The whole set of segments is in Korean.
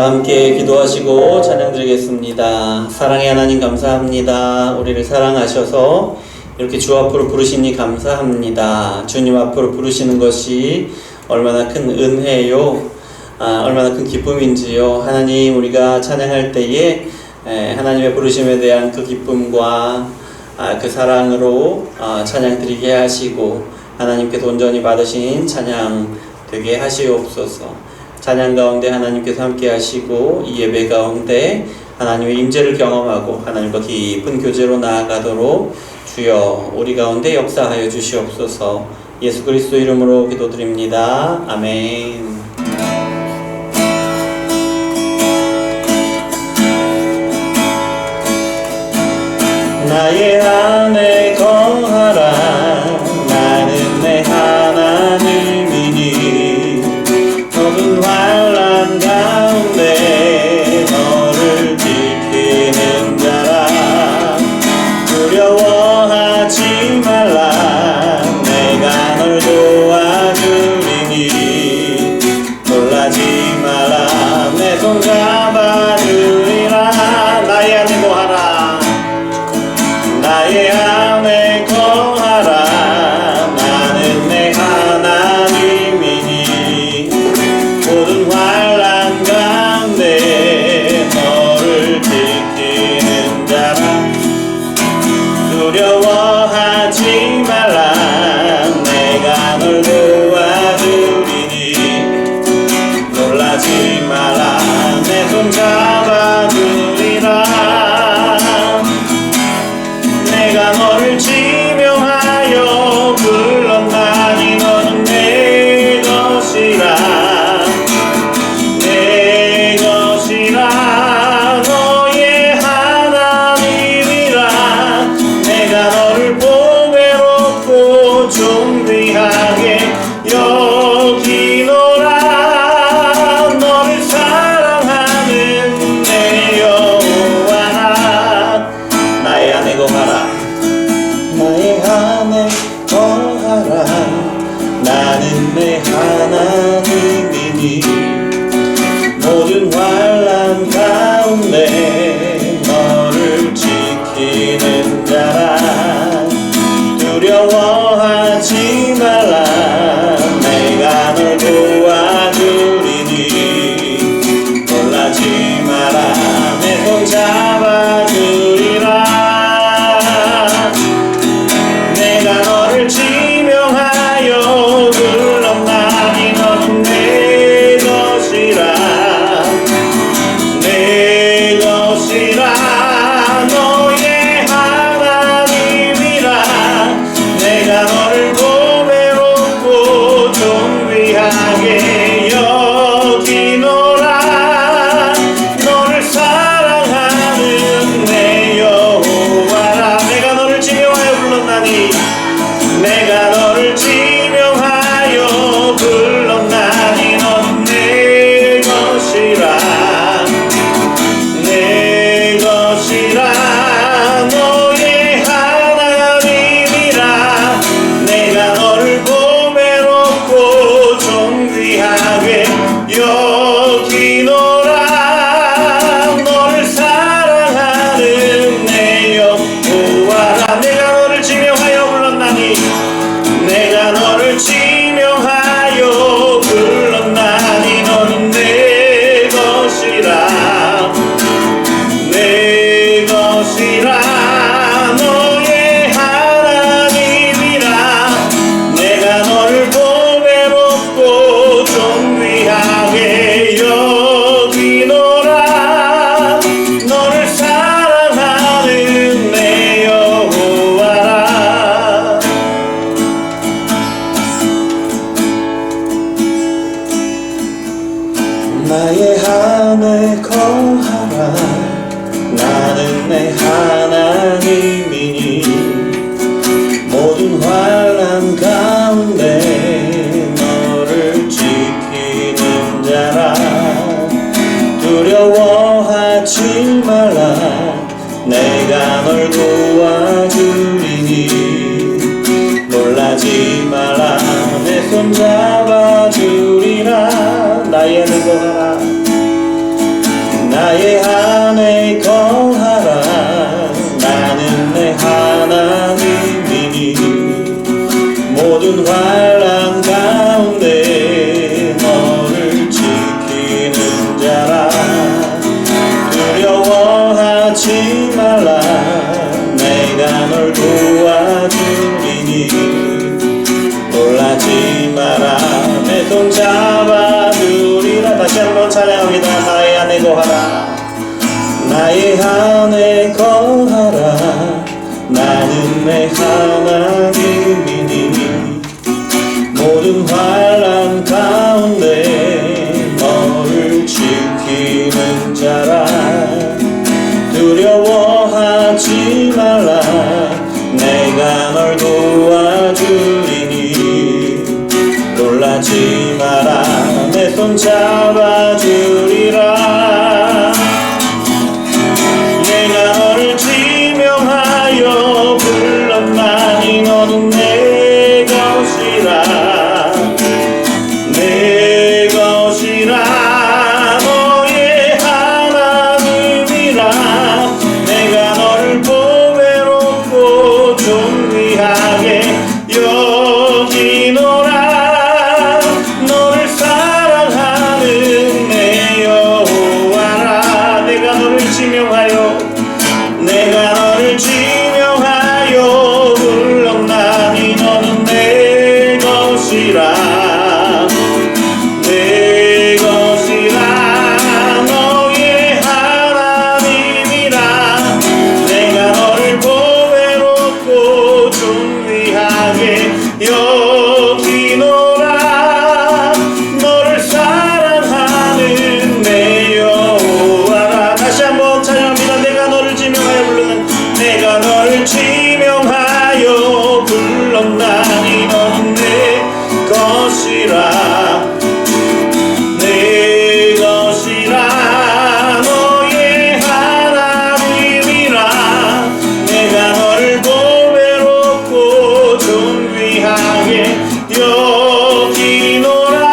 다 함께 기도하시고 찬양 드리겠습니다. 사랑의 하나님 감사합니다. 우리를 사랑하셔서 이렇게 주 앞으로 부르시니 감사합니다. 주님 앞으로 부르시는 것이 얼마나 큰 은혜요, 얼마나 큰 기쁨인지요. 하나님, 우리가 찬양할 때에 하나님의 부르심에 대한 그 기쁨과 그 사랑으로 찬양 드리게 하시고 하나님께서 온전히 받으신 찬양 되게 하시옵소서. 찬양 가운데 하나님께서 함께 하시고 이 예배 가운데 하나님의 임재를 경험하고 하나님과 깊은 교제로 나아가도록 주여 우리 가운데 역사하여 주시옵소서. 예수 그리스도 이름으로 기도드립니다. 아멘. 나의 안에 거하라. 나는 내 하나님이니 모든 환난 가운데 너를 지키는 자라. 두려워하지 말라. 내가 널 도와주리니 놀라지 마라. 내 손 잡아주리라. 나의 안에 거하라. 나의 안에 거하라. 나는 내 하나님이니 모든 환난 가운데 너를 지키는 자라. 두려워하지 말라. 내가 널 도와주리니 놀라지 마라. 내 손 잡아주리라. 내가 너를 지명하여 불렀나니 너는 내 것이라. 내 것이라. 너의 하나님이라. 내가 너를 보배롭고 존귀하게 여기노라. 너를 사랑하는 내 여호와라. 나의 안에 거하라. 나의 안에 거하라. 나는 내 하나님이니 모든 환난 가운데 너를 지키는 자라. 두려워하지 말라. 내가 널 도와주리니 놀라지 마라. 내 손 잡아주리라. 내가 너를 지명하여 불렀나니 너는 내 것이라. 내 것이라. 너의 하나님이라. 내가 너를 보배롭고 존귀하게 여기노라. 너를 사랑하는 내 여호와라. 내가 너를 지명하여 불렀나니 내가 너를 지명하여 불렀나니 넌 내 것이라. 내 것이라. 너의 하나님이라. 내가 너를 보배롭고 존귀하게 여기노라. 너를 사랑하는 내 여호와라. 내가 너를 지명하여 불렀나니 내가 너를 지명하여 불렀나니 너는 내 것이라. 내 것이라. 너의 하나님이라. 내가 너를 보배롭고 존귀하게 여기노라. 너를 사랑하는 내 여호와라. 나의 안에 거하라. 나는 내 하나님이니 모든 환난 가운데 너를 지키는 자라. 두려워하지 말라. 내가 널 도와주리니 놀라지 마라. 내 손 잡아주리라. 나의 안에 거하라. 나의 안에 거하라. 나는 내 하나님이니 모든 환난 가운데 너를 지키는 자라. 두려워하지 말라. 내가 널 도와주리니 놀라지 마라. 내 손 잡아주리라. 다시 한번 찬양합니다. 나의 안에 거하라. 나의 안에 거하라. 나는 내 하나님이니 모든 환난 가운데 너를 지키는 자라. 두려워하지 말라. 내가 널 도와주리니 놀라지 마라. 내 손 잡아주리라. 내가 너를 지명하여 불렀나니 너는 내 것이라. 내 것이라. 너의 하나님이라. 내가 너를 보배롭고 존귀하게 여기노라. 너를 사랑하는 내 여호와라. 내가 너를 지명하여 불렀나니 너는 내 것이라. 내 것이라. 너의 하나님이라. 내가 너를 보배롭고 존귀하게 여기노라. 너를 사랑하는 내 여호와라. 다시 한번 찬양합니다. 내가 너를 지명하여 부르는 내가 너를 지명하여 불렀나니 너는 내 것이라. 내 것이라. 너의 하나님이라. 내가 너를 보배롭고 존귀하게 여기노라.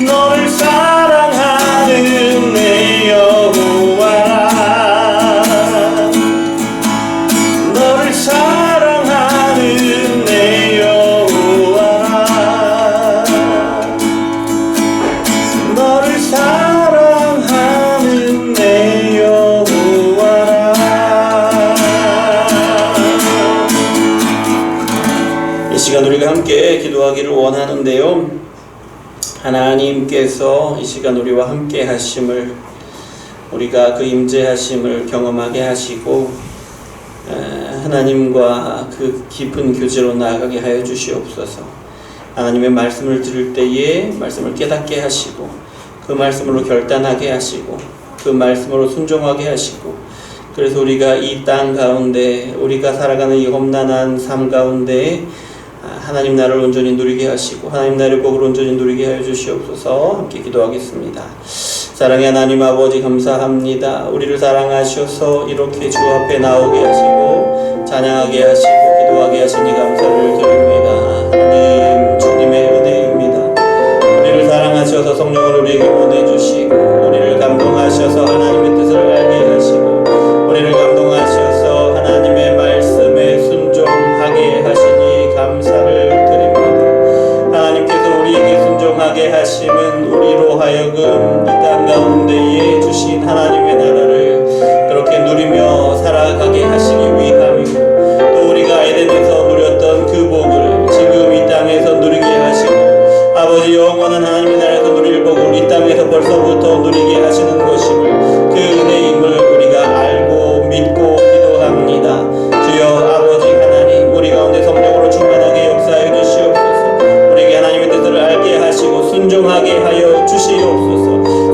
너를 사랑하는 내 여호와라. 너를 사랑하는 내 여호와라. 너를 사랑하는 내 여호와라. 이 시간 우리가 함께 기도하기를 원하는데요, 하나님께서 이 시간 우리와 함께 하심을, 우리가 그 임재하심을 경험하게 하시고 하나님과 그 깊은 교제로 나아가게 하여 주시옵소서. 하나님의 말씀을 들을 때에 말씀을 깨닫게 하시고 그 말씀으로 결단하게 하시고 그 말씀으로 순종하게 하시고, 그래서 우리가 이 땅 가운데 우리가 살아가는 이 험난한 삶 가운데 하나님 나라를 온전히 누리게 하시고 하나님 나라의 복을 온전히 누리게 하여 주시옵소서. 함께 기도하겠습니다. 사랑의 하나님 아버지, 감사합니다. 우리를 사랑하셔서 이렇게 주 앞에 나오게 하시고 찬양하게 하시고 기도하게 하시니 감사를 드립니다. 하나님, 주님의 은혜입니다. 우리를 사랑하셔서 성령을 우리에게 보내주시고 우리를 감동하셔서 하나님의 뜻을 알게 하시고 우리를 감동하셔서 하나님의 말씀에 순종하게 하시니 감사를 드립니다. 하나님께서 우리에게 순종하게 하심은 우리로 하여금 이 땅 가운데에 주신 하나님의 나라를 그렇게 누리며 살아가게 하시기 위함이고, 또 우리가 에덴에서 누렸던 그 복을 지금 이 땅에서 누리게 하시고 아버지 영원한 하나님의 나라에서 누릴 복을 이 땅에서 벌써부터 누리게 하시는 것임을, 그 은혜임을 우리가 알고 믿고 기도합니다. 주여 아버지 하나님, 우리 가운데 성령으로 충만하게 역사해 주시옵소서. 우리에게 하나님의 뜻을 알게 하시고 순종하게 하여 주시옵소서.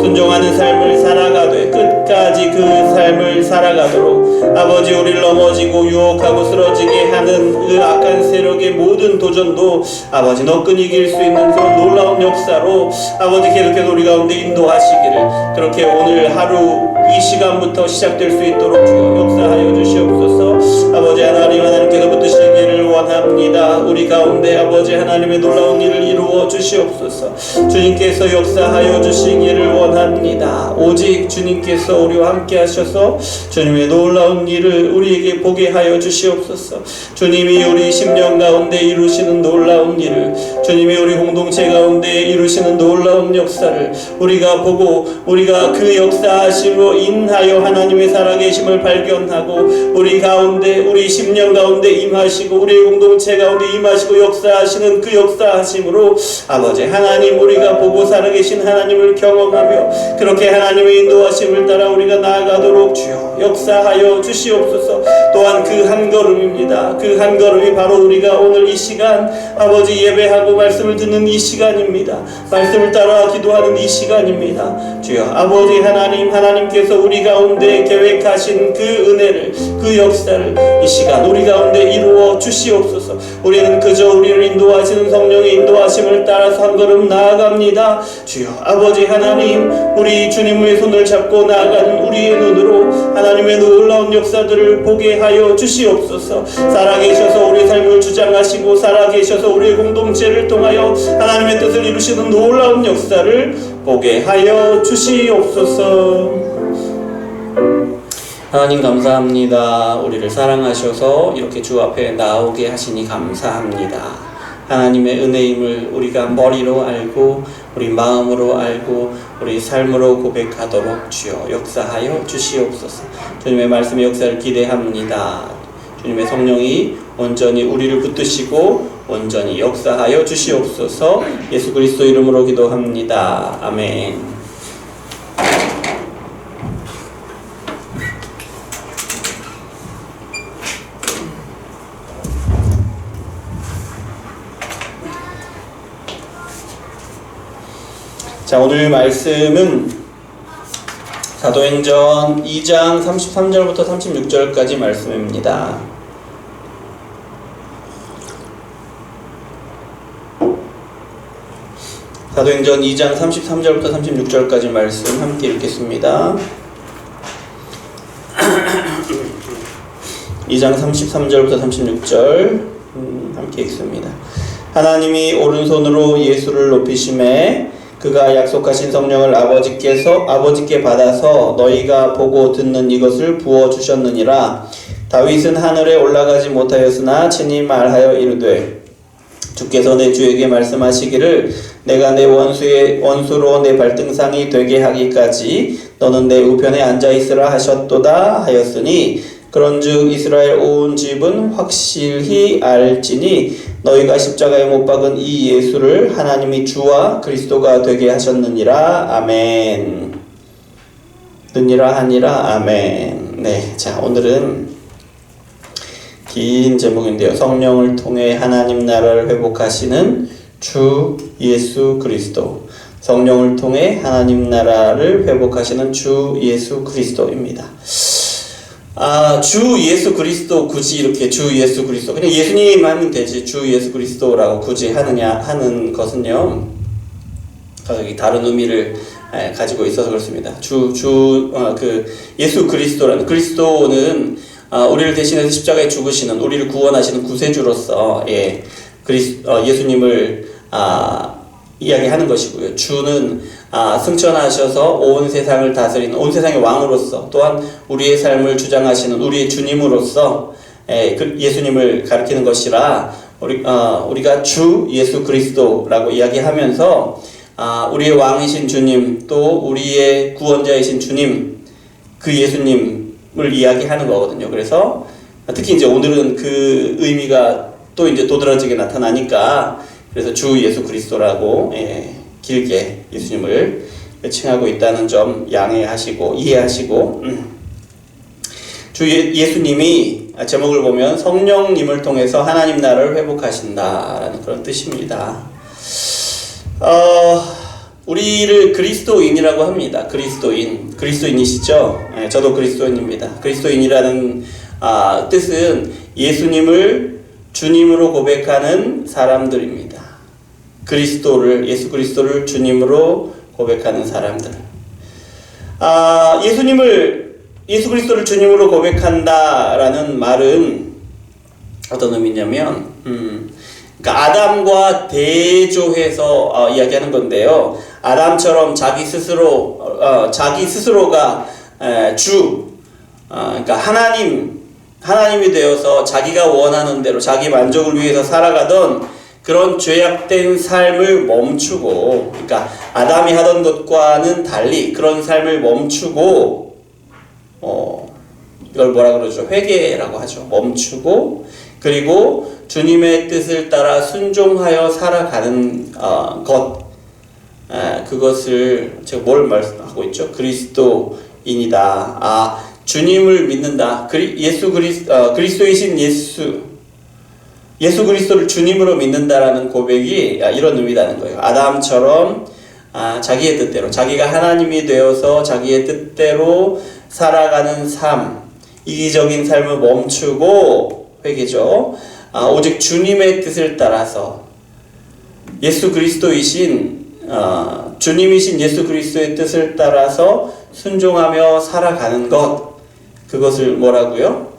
순종하는 삶을 살아가되 끝까지 그 삶을 살아가도록 아버지, 우리를 넘어지고 유혹하고 쓰러지게 하는 그 악한 세력의 모든 도전도 아버지 너끈 이길 수 있는 그런 놀라운 역사로 아버지 계속해서 우리 가운데 인도하시기를, 그렇게 오늘 하루 이 시간부터 시작될 수 있도록 주여 역사하여 주시옵소서. 아버지 하나님, 하나님께서 붙드시기를 원합니다. 우리 가운데 아버지 하나님의 놀라운 일을 이루어 주시옵소서. 주시옵소서. 주님께서 역사하여 주시기를 원합니다. 오직 주님께서 우리와 함께 하셔서 주님의 놀라운 일을 우리에게 보게 하여 주시옵소서. 주님이 우리 심령 가운데 이루시는 놀라운 일을, 주님이 우리 공동체 가운데 이루시는 놀라운 역사를 우리가 보고 우리가 그 역사하심으로 인하여 하나님의 살아계심을 발견하고 우리 가운데, 우리 심령 가운데 임하시고 우리 공동체 가운데 임하시고 역사하시는 그 역사하심으로 아버지 하나님, 우리가 보고 살아계신 하나님을 경험하며 그렇게 하나님의 인도하심을 따라 우리가 나아가도록 주여 역사하여 주시옵소서. 또한 그 한 걸음입니다. 그 한 걸음이 바로 우리가 오늘 이 시간 아버지 예배하고 말씀을 듣는 이 시간입니다. 말씀을 따라 기도하는 이 시간입니다. 주여 아버지 하나님, 하나님께서 우리 가운데 계획하신 그 은혜를, 그 역사를 이 시간 우리 가운데 이루어 주시옵소서. 우리는 그저 우리를 인도하시는 성령의 인도하심을 따라서 한 걸음 나아갑니다. 주여 아버지 하나님, 우리 주님의 손을 잡고 나아가는 우리의 눈으로 하나님의 놀라운 역사들을 보게 하여 주시옵소서. 살아계셔서 우리의 삶을 주장하시고 살아계셔서 우리의 공동체를 통하여 하나님의 뜻을 이루시는 놀라운 역사를 보게 하여 주시옵소서. 하나님 감사합니다. 우리를 사랑하셔서 이렇게 주 앞에 나오게 하시니 감사합니다. 하나님의 은혜임을 우리가 머리로 알고 우리 마음으로 알고 우리 삶으로 고백하도록 주여 역사하여 주시옵소서. 주님의 말씀의 역사를 기대합니다. 주님의 성령이 온전히 우리를 붙드시고 온전히 역사하여 주시옵소서. 예수 그리스도 이름으로 기도합니다. 아멘. 자, 오늘 말씀은 사도행전 2장 33절부터 36절까지 말씀입니다. 사도행전 2장 33절부터 36절까지 말씀 함께 읽겠습니다. 2장 33절부터 36절 함께 읽습니다. 하나님이 오른손으로 예수를 높이심에 그가 약속하신 성령을 아버지께 받아서 너희가 보고 듣는 이것을 부어주셨느니라. 다윗은 하늘에 올라가지 못하였으나 친히 말하여 이르되 주께서 내 주에게 말씀하시기를 내가 내 원수로 내 발등상이 되게 하기까지 너는 내 우편에 앉아있으라 하셨도다 하였으니 그런즉 이스라엘 온 집은 확실히 알지니 너희가 십자가에 못 박은 이 예수를 하나님이 주와 그리스도가 되게 하셨느니라. 아멘. 느니라 하니라. 아멘. 네, 자 오늘은 긴 제목인데요. 성령을 통해 하나님 나라를 회복하시는 주 예수 그리스도. 성령을 통해 하나님 나라를 회복하시는 주 예수 그리스도입니다. 주 예수 그리스도, 굳이 이렇게 주 예수 그리스도, 그냥 예수님 하면 되지 주 예수 그리스도라고 굳이 하는 것은요, 다른 의미를 가지고 있어서 그렇습니다. 예수 그리스도라는, 그리스도는 우리를 대신해서 십자가에 죽으시는, 우리를 구원하시는 구세주로서 예수님을 이야기하는 것이고요. 주는 승천하셔서 온 세상을 다스리는, 온 세상의 왕으로서, 또한 우리의 삶을 주장하시는 우리의 주님으로서 예수님을 가리키는 것이라 우리가 주 예수 그리스도라고 이야기하면서 우리의 왕이신 주님, 또 우리의 구원자이신 주님, 그 예수님을 이야기하는 거거든요. 그래서 특히 이제 오늘은 그 의미가 또 이제 도드라지게 나타나니까 그래서 주 예수 그리스도라고 길게 예수님을 칭하고 있다는 점 양해하시고 이해하시고, 예수님이 제목을 보면 성령님을 통해서 하나님 나라를 회복하신다라는 그런 뜻입니다. 우리를 그리스도인이라고 합니다. 그리스도인이시죠? 저도 그리스도인입니다. 그리스도인이라는 뜻은 예수님을 주님으로 고백하는 사람들입니다. 예수 그리스도를 주님으로 고백하는 사람들. 예수 그리스도를 주님으로 고백한다라는 말은 어떤 의미냐면, 그러니까 아담과 대조해서 이야기하는 건데요. 아담처럼 자기 스스로가 그러니까 하나님이 되어서 자기가 원하는 대로 자기 만족을 위해서 살아가던 그런 죄악된 삶을 멈추고, 그러니까 아담이 하던 것과는 달리 그런 삶을 멈추고, 이걸 뭐라 그러죠? 회개라고 하죠. 멈추고, 그리고 주님의 뜻을 따라 순종하여 살아가는 그것을 제가 뭘 말씀하고 있죠? 그리스도인이다. 주님을 믿는다. 그리스도이신 예수 그리스도를 주님으로 믿는다라는 고백이 이런 의미라는 거예요. 아담처럼 자기의 뜻대로, 자기가 하나님이 되어서 자기의 뜻대로 살아가는 삶, 이기적인 삶을 멈추고, 회개죠. 오직 주님의 뜻을 따라서 주님이신 예수 그리스도의 뜻을 따라서 순종하며 살아가는 것, 그것을 뭐라고요?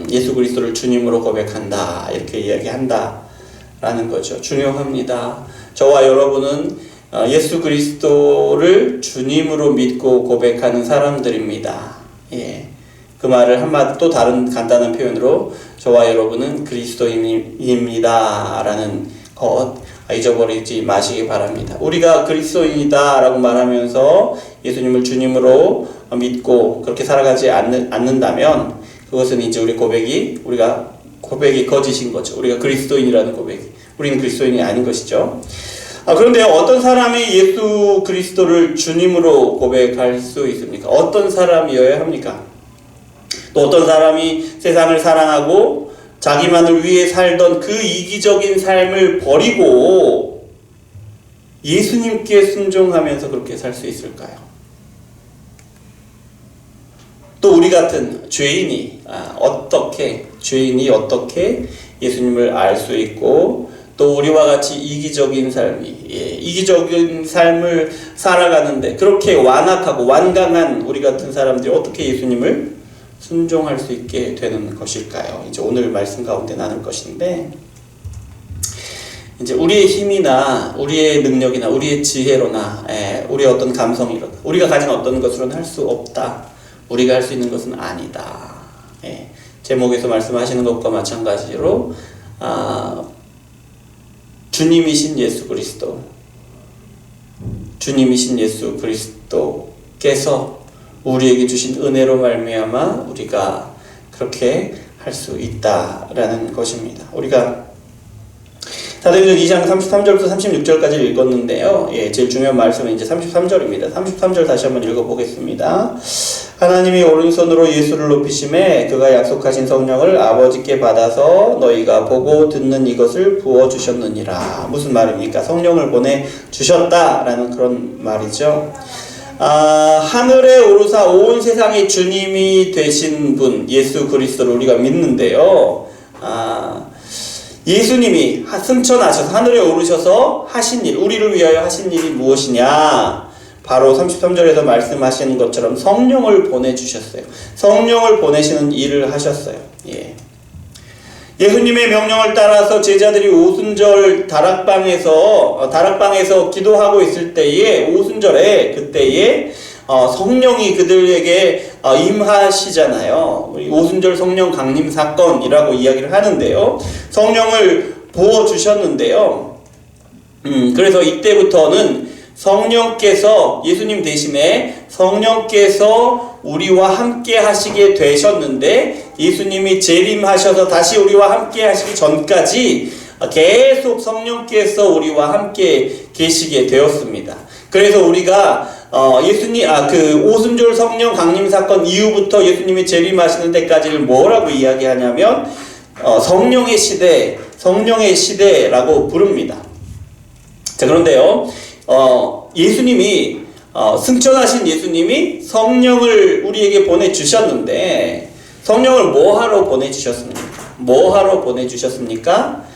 예수 그리스도를 주님으로 고백한다, 이렇게 이야기한다라는 거죠. 중요합니다. 저와 여러분은 예수 그리스도를 주님으로 믿고 고백하는 사람들입니다. 예. 그 말을 한마디 또 다른 간단한 표현으로 저와 여러분은 그리스도인입니다 라는 것 잊어버리지 마시기 바랍니다. 우리가 그리스도인이다 라고 말하면서 예수님을 주님으로 믿고 그렇게 살아가지 않는다면 그것은 이제 고백이 거짓인 거죠. 우리가 그리스도인이라는 고백이, 우리는 그리스도인이 아닌 것이죠. 그런데 어떤 사람이 예수 그리스도를 주님으로 고백할 수 있습니까? 어떤 사람이어야 합니까? 또 어떤 사람이 세상을 사랑하고 자기만을 위해 살던 그 이기적인 삶을 버리고 예수님께 순종하면서 그렇게 살 수 있을까요? 또 우리 같은 죄인이 어떻게 예수님을 알 수 있고, 또 우리와 같이 이기적인 삶을 살아가는데 그렇게 완악하고 완강한 우리 같은 사람들이 어떻게 예수님을 순종할 수 있게 되는 것일까요? 이제 오늘 말씀 가운데 나눌 것인데, 이제 우리의 힘이나 우리의 능력이나 우리의 지혜로나 우리의 어떤 감성이로나 우리가 가진 어떤 것으로는 할 수 없다. 우리가 할 수 있는 것은 아니다. 제목에서 말씀하시는 것과 마찬가지로 주님이신 예수 그리스도께서 우리에게 주신 은혜로 말미암아 우리가 그렇게 할 수 있다라는 것입니다. 우리가 사도행전 2장 33절부터 36절까지 읽었는데요. 제일 중요한 말씀은 이제 33절입니다. 33절 다시 한번 읽어보겠습니다. 하나님이 오른손으로 예수를 높이심에 그가 약속하신 성령을 아버지께 받아서 너희가 보고 듣는 이것을 부어주셨느니라. 무슨 말입니까? 성령을 보내주셨다라는 그런 말이죠. 하늘에 오르사 온 세상의 주님이 되신 분 예수 그리스도를 우리가 믿는데요. 예수님이 승천하셔서 하늘에 오르셔서 하신 일, 우리를 위하여 하신 일이 무엇이냐? 바로 33절에서 말씀하시는 것처럼 성령을 보내주셨어요. 성령을 보내시는 일을 하셨어요. 예수님의 명령을 따라서 제자들이 오순절 다락방에서 기도하고 있을 때에, 오순절에 그때에 성령이 그들에게 임하시잖아요. 오순절 성령 강림 사건이라고 이야기를 하는데요. 성령을 부어주셨는데요. 그래서 이때부터는 성령께서, 예수님 대신에 성령께서 우리와 함께 하시게 되셨는데, 예수님이 재림하셔서 다시 우리와 함께 하시기 전까지 계속 성령께서 우리와 함께 계시게 되었습니다. 그래서 우리가 그 오순절 성령 강림 사건 이후부터 예수님이 재림하시는 데까지를 뭐라고 이야기하냐면 성령의 시대라고 부릅니다. 자, 그런데요, 예수님이 승천하신 예수님이 성령을 우리에게 보내주셨는데, 성령을 뭐하러 보내주셨습니까?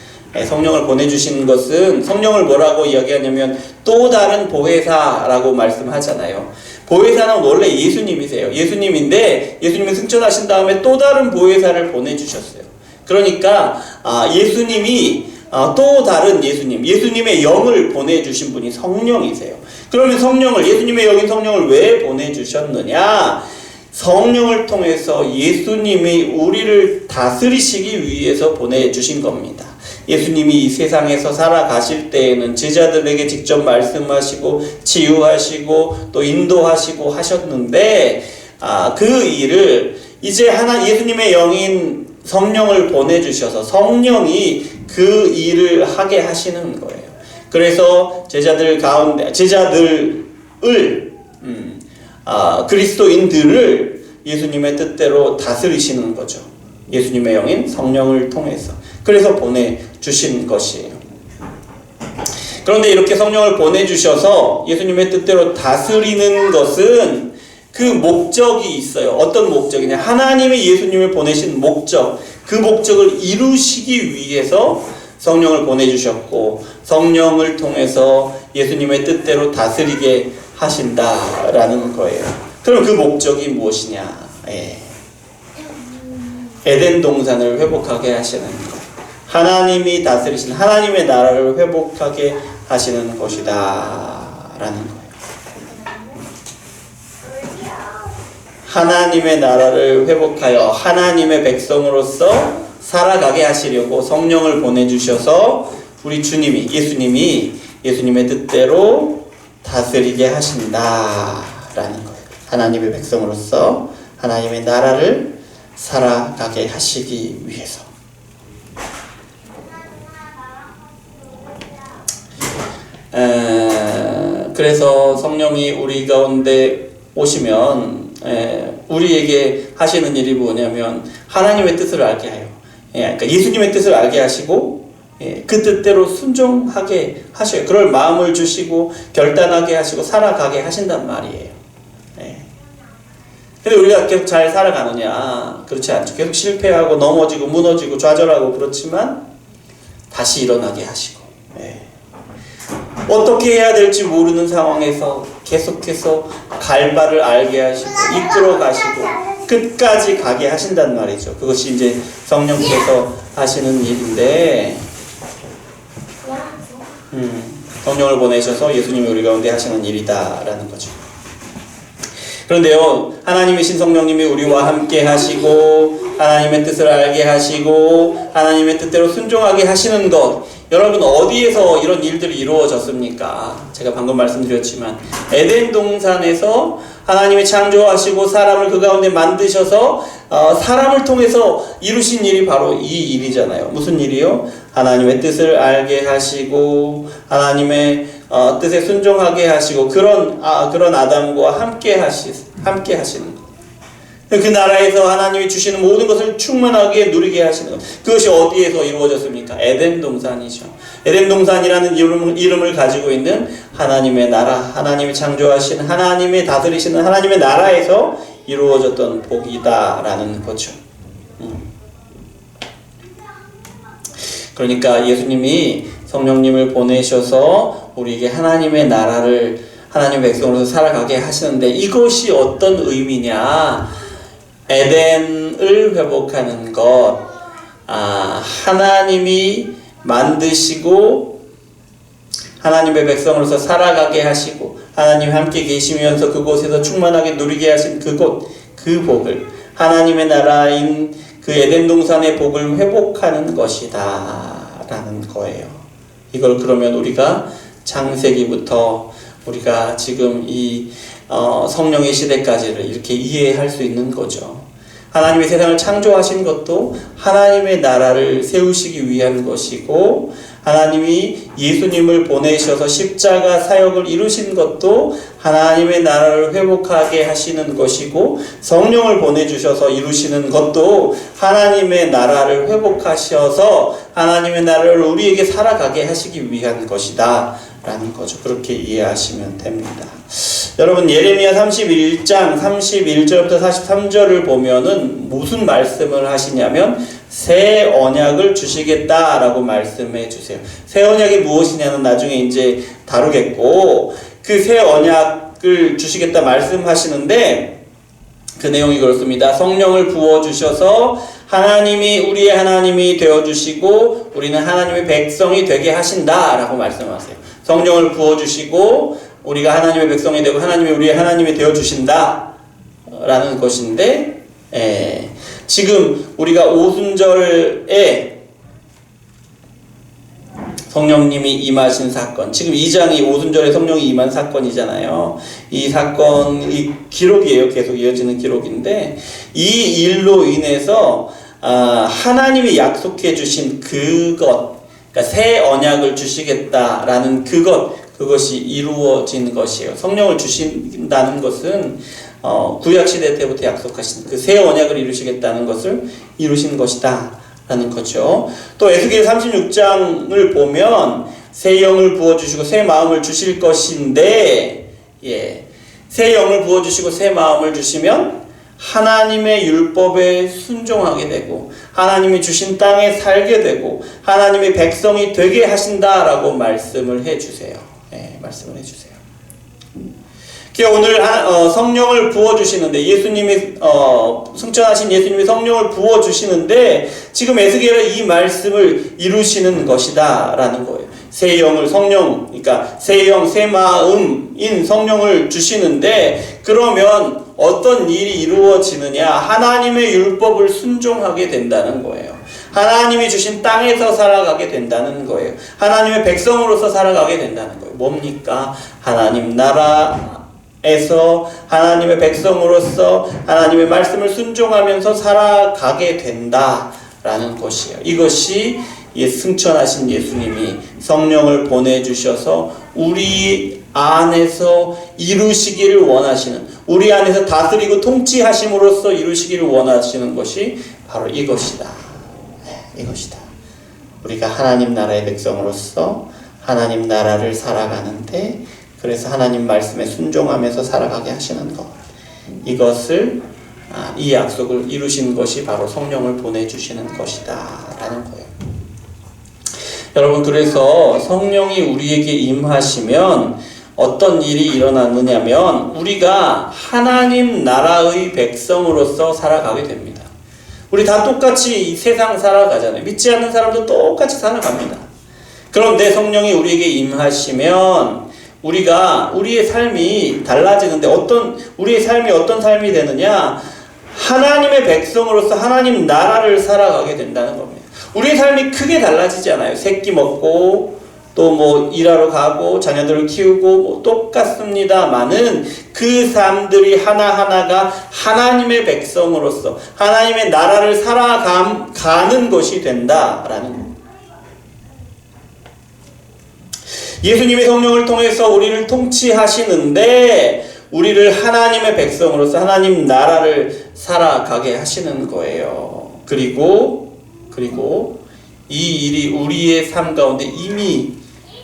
성령을 보내주신 것은, 성령을 뭐라고 이야기하냐면 또 다른 보혜사라고 말씀하잖아요. 보혜사는 원래 예수님이세요. 예수님인데 예수님이 승천하신 다음에 또 다른 보혜사를 보내주셨어요. 그러니까 예수님이 또 다른 예수님의 영을 보내주신 분이 성령이세요. 그러면 예수님의 영인 성령을 왜 보내주셨느냐? 성령을 통해서 예수님이 우리를 다스리시기 위해서 보내주신 겁니다. 예수님이 이 세상에서 살아가실 때에는 제자들에게 직접 말씀하시고 치유하시고 또 인도하시고 하셨는데 그 일을 이제 예수님의 영인 성령을 보내주셔서 성령이 그 일을 하게 하시는 거예요. 그래서 그리스도인들을 예수님의 뜻대로 다스리시는 거죠. 예수님의 영인 성령을 통해서. 그래서 보내주신 것이에요. 그런데 이렇게 성령을 보내주셔서 예수님의 뜻대로 다스리는 것은 그 목적이 있어요. 어떤 목적이냐? 하나님이 예수님을 보내신 목적, 그 목적을 이루시기 위해서 성령을 보내주셨고 성령을 통해서 예수님의 뜻대로 다스리게 하신다라는 거예요. 그럼 그 목적이 무엇이냐? 에덴 동산을 회복하게 하시는 것. 하나님이 다스리신 하나님의 나라를 회복하게 하시는 것이다 라는 거예요. 하나님의 나라를 회복하여 하나님의 백성으로서 살아가게 하시려고 성령을 보내주셔서 우리 예수님이 예수님의 뜻대로 다스리게 하신다라는 거예요. 하나님의 백성으로서 하나님의 나라를 살아가게 하시기 위해서. 그래서 성령이 우리 가운데 오시면 우리에게 하시는 일이 뭐냐면 하나님의 뜻을 알게 해요. 그러니까 예수님의 뜻을 알게 하시고 그 뜻대로 순종하게 하셔요. 그럴 마음을 주시고 결단하게 하시고 살아가게 하신단 말이에요. 근데 우리가 계속 잘 살아가느냐? 그렇지 않죠. 계속 실패하고 넘어지고 무너지고 좌절하고 그렇지만 다시 일어나게 하시고 어떻게 해야 될지 모르는 상황에서 계속해서 갈 바를 알게 하시고 이끌어 가시고 끝까지 가게 하신단 말이죠. 그것이 이제 성령께서 하시는 일인데 성령을 보내셔서 예수님이 우리 가운데 하시는 일이다라는 거죠. 그런데요, 하나님이신 성령님이 우리와 함께 하시고 하나님의 뜻을 알게 하시고 하나님의 뜻대로 순종하게 하시는 것, 여러분 어디에서 이런 일들이 이루어졌습니까? 제가 방금 말씀드렸지만 에덴 동산에서 하나님이 창조하시고 사람을 그 가운데 만드셔서 사람을 통해서 이루신 일이 바로 이 일이잖아요. 무슨 일이요? 하나님의 뜻을 알게 하시고 하나님의 뜻에 순종하게 하시고 그런 아담과 함께 하시는 것. 그 나라에서 하나님이 주시는 모든 것을 충만하게 누리게 하시는 것. 그것이 어디에서 이루어졌습니까? 에덴 동산이죠. 에덴 동산이라는 이름을 가지고 있는 하나님의 나라, 하나님이 창조하신 하나님이 다스리시는 하나님의 나라에서 이루어졌던 복이다라는 거죠. 그러니까 예수님이 성령님을 보내셔서 우리에게 하나님의 나라를 하나님의 백성으로서 살아가게 하시는데 이것이 어떤 의미냐? 에덴을 회복하는 것, 하나님이 만드시고 하나님의 백성으로서 살아가게 하시고 하나님 함께 계시면서 그곳에서 충만하게 누리게 하신 그곳, 그 복을 하나님의 나라인 그 에덴 동산의 복을 회복하는 것이다 라는 거예요. 이걸 그러면 우리가 창세기부터 우리가 지금 이 성령의 시대까지를 이렇게 이해할 수 있는 거죠. 하나님의 세상을 창조하신 것도 하나님의 나라를 세우시기 위한 것이고 하나님이 예수님을 보내셔서 십자가 사역을 이루신 것도 하나님의 나라를 회복하게 하시는 것이고 성령을 보내주셔서 이루시는 것도 하나님의 나라를 회복하셔서 하나님의 나라를 우리에게 살아가게 하시기 위한 것이다 라는 거죠. 그렇게 이해하시면 됩니다. 여러분 예레미야 31장 31절부터 43절을 보면은 무슨 말씀을 하시냐면 새 언약을 주시겠다라고 말씀해 주세요. 새 언약이 무엇이냐는 나중에 이제 다루겠고 그 새 언약을 주시겠다 말씀하시는데 그 내용이 그렇습니다. 성령을 부어주셔서 하나님이 우리의 하나님이 되어주시고 우리는 하나님의 백성이 되게 하신다라고 말씀하세요. 성령을 부어주시고 우리가 하나님의 백성이 되고 하나님이 우리의 하나님이 되어주신다라는 것인데, 지금 우리가 오순절에 성령님이 임하신 사건, 지금 2장이 오순절에 성령이 임한 사건이잖아요. 이 사건이 기록이에요. 계속 이어지는 기록인데, 이 일로 인해서 하나님이 약속해 주신 그것, 그러니까 새 언약을 주시겠다라는 그것이 이루어진 것이에요. 성령을 주신다는 것은 구약시대 때부터 약속하신 그 새 언약을 이루시겠다는 것을 이루신 것이다 라는 거죠. 또 에스겔 36장을 보면 새 영을 부어주시고 새 마음을 주실 것인데, 새 영을 부어주시고 새 마음을 주시면 하나님의 율법에 순종하게 되고 하나님이 주신 땅에 살게 되고 하나님의 백성이 되게 하신다라고 말씀을 해주세요. 말씀을 해주세요. 오늘 성령을 부어주시는데, 예수님이 승천하신 예수님이 성령을 부어주시는데 지금 에스겔은 이 말씀을 이루시는 것이다 라는 거예요. 새 영을, 성령, 그러니까 새 영, 새 마음인 성령을 주시는데, 그러면 어떤 일이 이루어지느냐? 하나님의 율법을 순종하게 된다는 거예요. 하나님이 주신 땅에서 살아가게 된다는 거예요. 하나님의 백성으로서 살아가게 된다는 거예요. 뭡니까? 하나님 나라에서 하나님의 백성으로서 하나님의 말씀을 순종하면서 살아가게 된다라는 것이에요. 이것이 승천하신 예수님이 성령을 보내주셔서 우리 안에서 이루시기를 원하시는, 우리 안에서 다스리고 통치하심으로써 이루시기를 원하시는 것이 바로 이것이다. 이것이다. 우리가 하나님 나라의 백성으로서 하나님 나라를 살아가는데, 그래서 하나님 말씀에 순종하면서 살아가게 하시는 것, 이것을 이 약속을 이루신 것이 바로 성령을 보내주시는 것이다 라는 거예요. 여러분, 그래서 성령이 우리에게 임하시면 어떤 일이 일어나느냐면 우리가 하나님 나라의 백성으로서 살아가게 됩니다. 우리 다 똑같이 이 세상 살아가잖아요. 믿지 않는 사람도 똑같이 살아갑니다. 그런데 성령이 우리에게 임하시면 우리의 삶이 달라지는데, 우리의 삶이 어떤 삶이 되느냐? 하나님의 백성으로서 하나님 나라를 살아가게 된다는 겁니다. 우리의 삶이 크게 달라지지 않아요. 새끼 먹고 또 일하러 가고 자녀들을 키우고 똑같습니다만은 그 삶들이 하나하나가 하나님의 백성으로서 하나님의 나라를 살아가는 것이 된다라는 겁니다. 예수님의 성령을 통해서 우리를 통치하시는데 우리를 하나님의 백성으로서 하나님 나라를 살아가게 하시는 거예요. 그리고 이 일이 우리의 삶 가운데 이미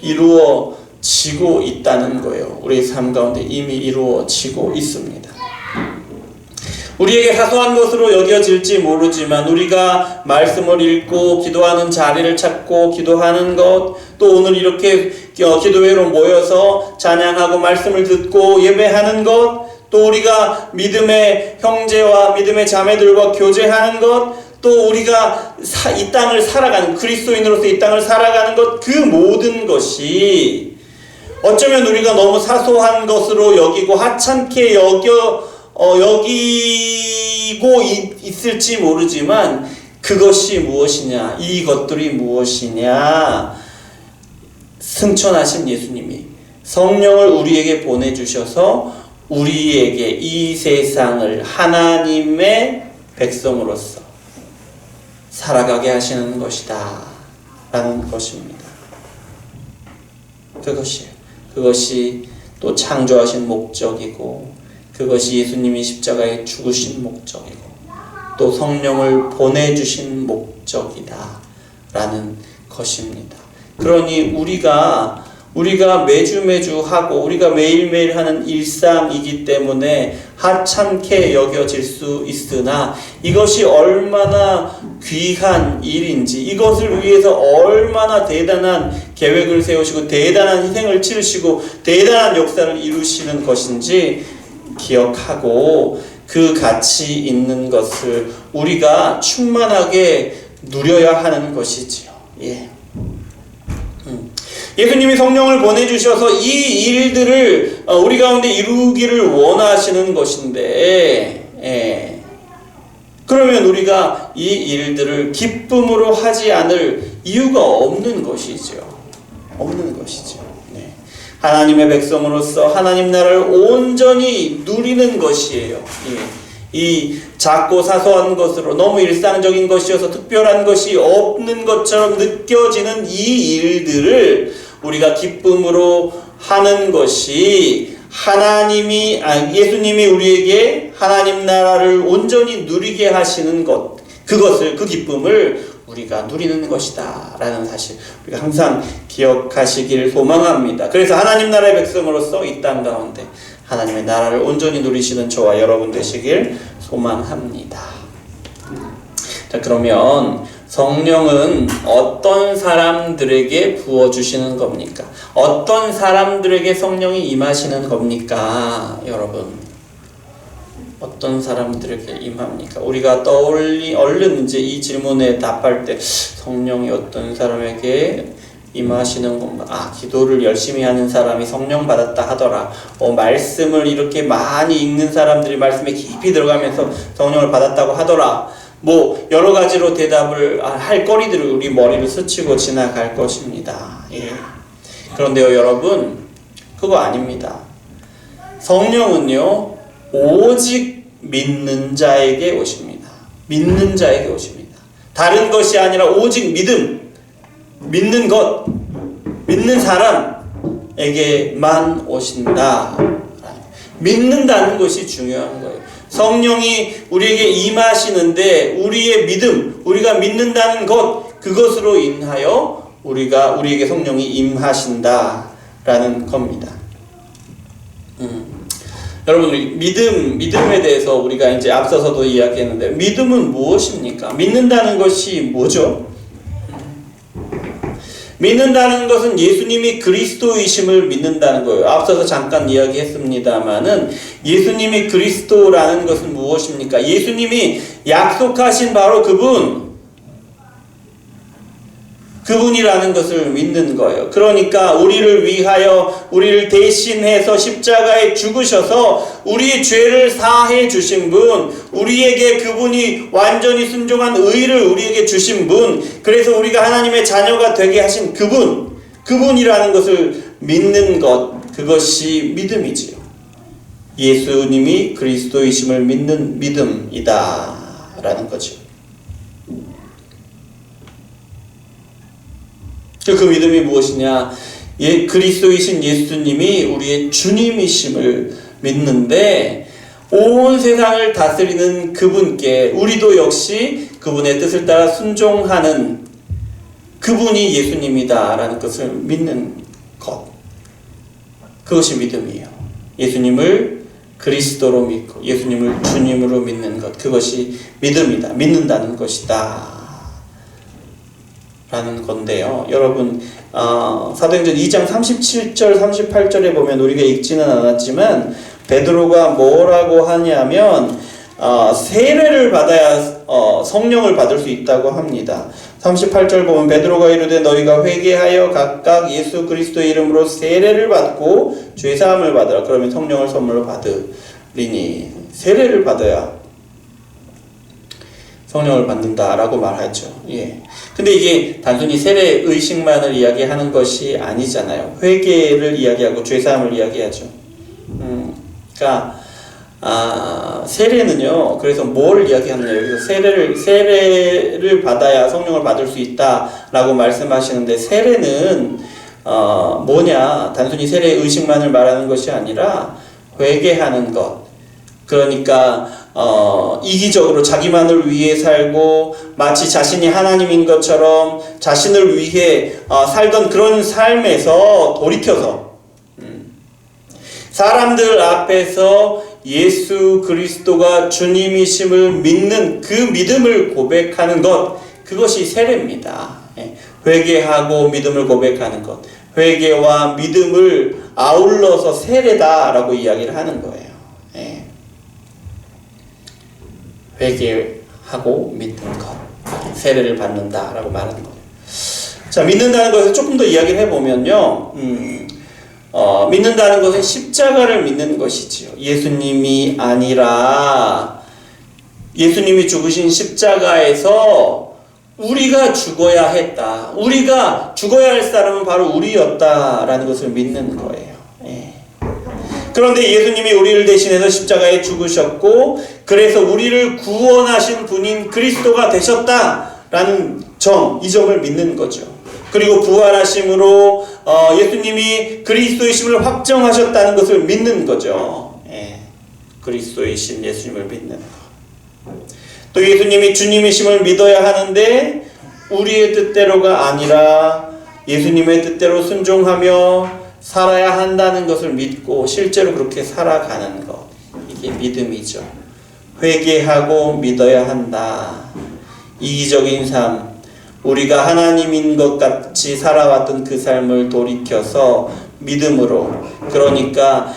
이루어지고 있다는 거예요. 우리의 삶 가운데 이미 이루어지고 있습니다. 우리에게 사소한 것으로 여겨질지 모르지만 우리가 말씀을 읽고 기도하는 자리를 찾고 기도하는 것, 또 오늘 이렇게 기도회로 모여서 찬양하고 말씀을 듣고 예배하는 것, 또 우리가 믿음의 형제와 믿음의 자매들과 교제하는 것, 또 우리가 이 땅을 살아가는, 그리스도인으로서 이 땅을 살아가는 것, 그 모든 것이 어쩌면 우리가 너무 사소한 것으로 여기고 하찮게 여기고 있을지 모르지만 그것이 무엇이냐, 이것들이 무엇이냐? 승천하신 예수님이 성령을 우리에게 보내주셔서 우리에게 이 세상을 하나님의 백성으로서 살아가게 하시는 것이다 라는 것입니다. 그것이 또 창조하신 목적이고, 그것이 예수님이 십자가에 죽으신 목적이고, 또 성령을 보내주신 목적이다 라는 것입니다. 그러니 우리가 매주 하고 우리가 매일매일 하는 일상이기 때문에 하찮게 여겨질 수 있으나, 이것이 얼마나 귀한 일인지, 이것을 위해서 얼마나 대단한 계획을 세우시고 대단한 희생을 치르시고 대단한 역사를 이루시는 것인지 기억하고, 그 가치 있는 것을 우리가 충만하게 누려야 하는 것이지요. 예. 예수님이 성령을 보내주셔서 이 일들을 우리 가운데 이루기를 원하시는 것인데, 예. 그러면 우리가 이 일들을 기쁨으로 하지 않을 이유가 없는 것이죠. 없는 것이죠. 네. 하나님의 백성으로서 하나님 나라를 온전히 누리는 것이에요. 예. 이 작고 사소한 것으로 너무 일상적인 것이어서 특별한 것이 없는 것처럼 느껴지는 이 일들을 우리가 기쁨으로 하는 것이 예수님이 우리에게 하나님 나라를 온전히 누리게 하시는 것, 그 기쁨을 우리가 누리는 것이다 라는 사실 우리가 항상 기억하시길 소망합니다. 그래서 하나님 나라의 백성으로서 이 땅 가운데 하나님의 나라를 온전히 누리시는 저와 여러분 되시길 소망합니다. 자, 그러면 성령은 어떤 사람들에게 부어주시는 겁니까? 어떤 사람들에게 성령이 임하시는 겁니까? 여러분, 어떤 사람들에게 임합니까? 우리가 얼른 이제 이 질문에 답할 때 성령이 어떤 사람에게 임하시는 건가? 기도를 열심히 하는 사람이 성령 받았다 하더라. 말씀을 이렇게 많이 읽는 사람들이 말씀에 깊이 들어가면서 성령을 받았다고 하더라. 여러 가지로 대답을 할 거리들을 우리 머리를 스치고 지나갈 것입니다. 예. 그런데요, 여러분, 그거 아닙니다. 성령은요, 오직 믿는 자에게 오십니다. 믿는 자에게 오십니다. 다른 것이 아니라 오직 믿는 것, 믿는 사람에게만 오신다. 믿는다는 것이 중요한 거예요. 성령이 우리에게 임하시는데 우리의 믿음, 우리가 믿는다는 것, 그것으로 인하여 우리에게 성령이 임하신다라는 겁니다. 여러분, 믿음에 대해서 우리가 이제 앞서서도 이야기했는데, 믿음은 무엇입니까? 믿는다는 것이 뭐죠? 믿는다는 것은 예수님이 그리스도이심을 믿는다는 거예요. 앞서서 잠깐 이야기했습니다마는 예수님이 그리스도라는 것은 무엇입니까? 예수님이 약속하신 바로 그분이라는 것을 믿는 거예요. 그러니까 우리를 대신해서 십자가에 죽으셔서 우리의 죄를 사해 주신 분, 우리에게 그분이 완전히 순종한 의를 우리에게 주신 분, 그래서 우리가 하나님의 자녀가 되게 하신 그분이라는 것을 믿는 것, 그것이 믿음이지요. 예수님이 그리스도이심을 믿는 믿음이다라는 거죠. 그 믿음이 무엇이냐? 그리스도이신 예수님이 우리의 주님이심을 믿는데, 온 세상을 다스리는 그분께 우리도 역시 그분의 뜻을 따라 순종하는 그분이 예수님이다라는 것을 믿는 것, 그것이 믿음이에요. 예수님을 그리스도로 믿고 예수님을 주님으로 믿는 것, 그것이 믿음이다, 믿는다는 것이다 라는 건데요. 여러분, 사도행전 2장 37절 38절에 보면 우리가 읽지는 않았지만 베드로가 뭐라고 하냐면 세례를 받아야 성령을 받을 수 있다고 합니다. 38절 보면 베드로가 이르되 너희가 회개하여 각각 예수 그리스도의 이름으로 세례를 받고 죄사함을 받으라. 그러면 성령을 선물로 받으리니, 세례를 받아야 성령을 받는다라고 말하죠. 예. 근데 이게 단순히 세례 의식만을 이야기하는 것이 아니잖아요. 회개를 이야기하고 죄사함을 이야기하죠. 그러니까 세례는요. 그래서 뭘 이야기하느냐? 여기서 세례를 받아야 성령을 받을 수 있다라고 말씀하시는데, 세례는 뭐냐? 단순히 세례 의식만을 말하는 것이 아니라 회개하는 것. 그러니까 이기적으로 자기만을 위해 살고 마치 자신이 하나님인 것처럼 자신을 위해 살던 그런 삶에서 돌이켜서 사람들 앞에서 예수 그리스도가 주님이심을 믿는 그 믿음을 고백하는 것, 그것이 세례입니다. 회개하고 믿음을 고백하는 것, 회개와 믿음을 아울러서 세례다라고 이야기를 하는 거예요. 회개하고 믿는 것, 세례를 받는다라고 말하는 거예요. 자, 믿는다는 것을 조금 더 이야기를 해보면요, 믿는다는 것은 십자가를 믿는 것이지요. 예수님이 아니라 예수님이 죽으신 십자가에서 우리가 죽어야 했다. 우리가 죽어야 할 사람은 바로 우리였다라는 것을 믿는 거예요. 예. 그런데 예수님이 우리를 대신해서 십자가에 죽으셨고, 그래서 우리를 구원하신 분인 그리스도가 되셨다라는 이 점을 믿는 거죠. 그리고 부활하심으로 예수님이 그리스도이심을 확정하셨다는 것을 믿는 거죠. 예. 그리스도이신 예수님을 믿는 것. 또 예수님이 주님이심을 믿어야 하는데 우리의 뜻대로가 아니라 예수님의 뜻대로 순종하며 살아야 한다는 것을 믿고 실제로 그렇게 살아가는 것. 이게 믿음이죠. 회개하고 믿어야 한다. 이기적인 삶, 우리가 하나님인 것 같이 살아왔던 그 삶을 돌이켜서 믿음으로, 그러니까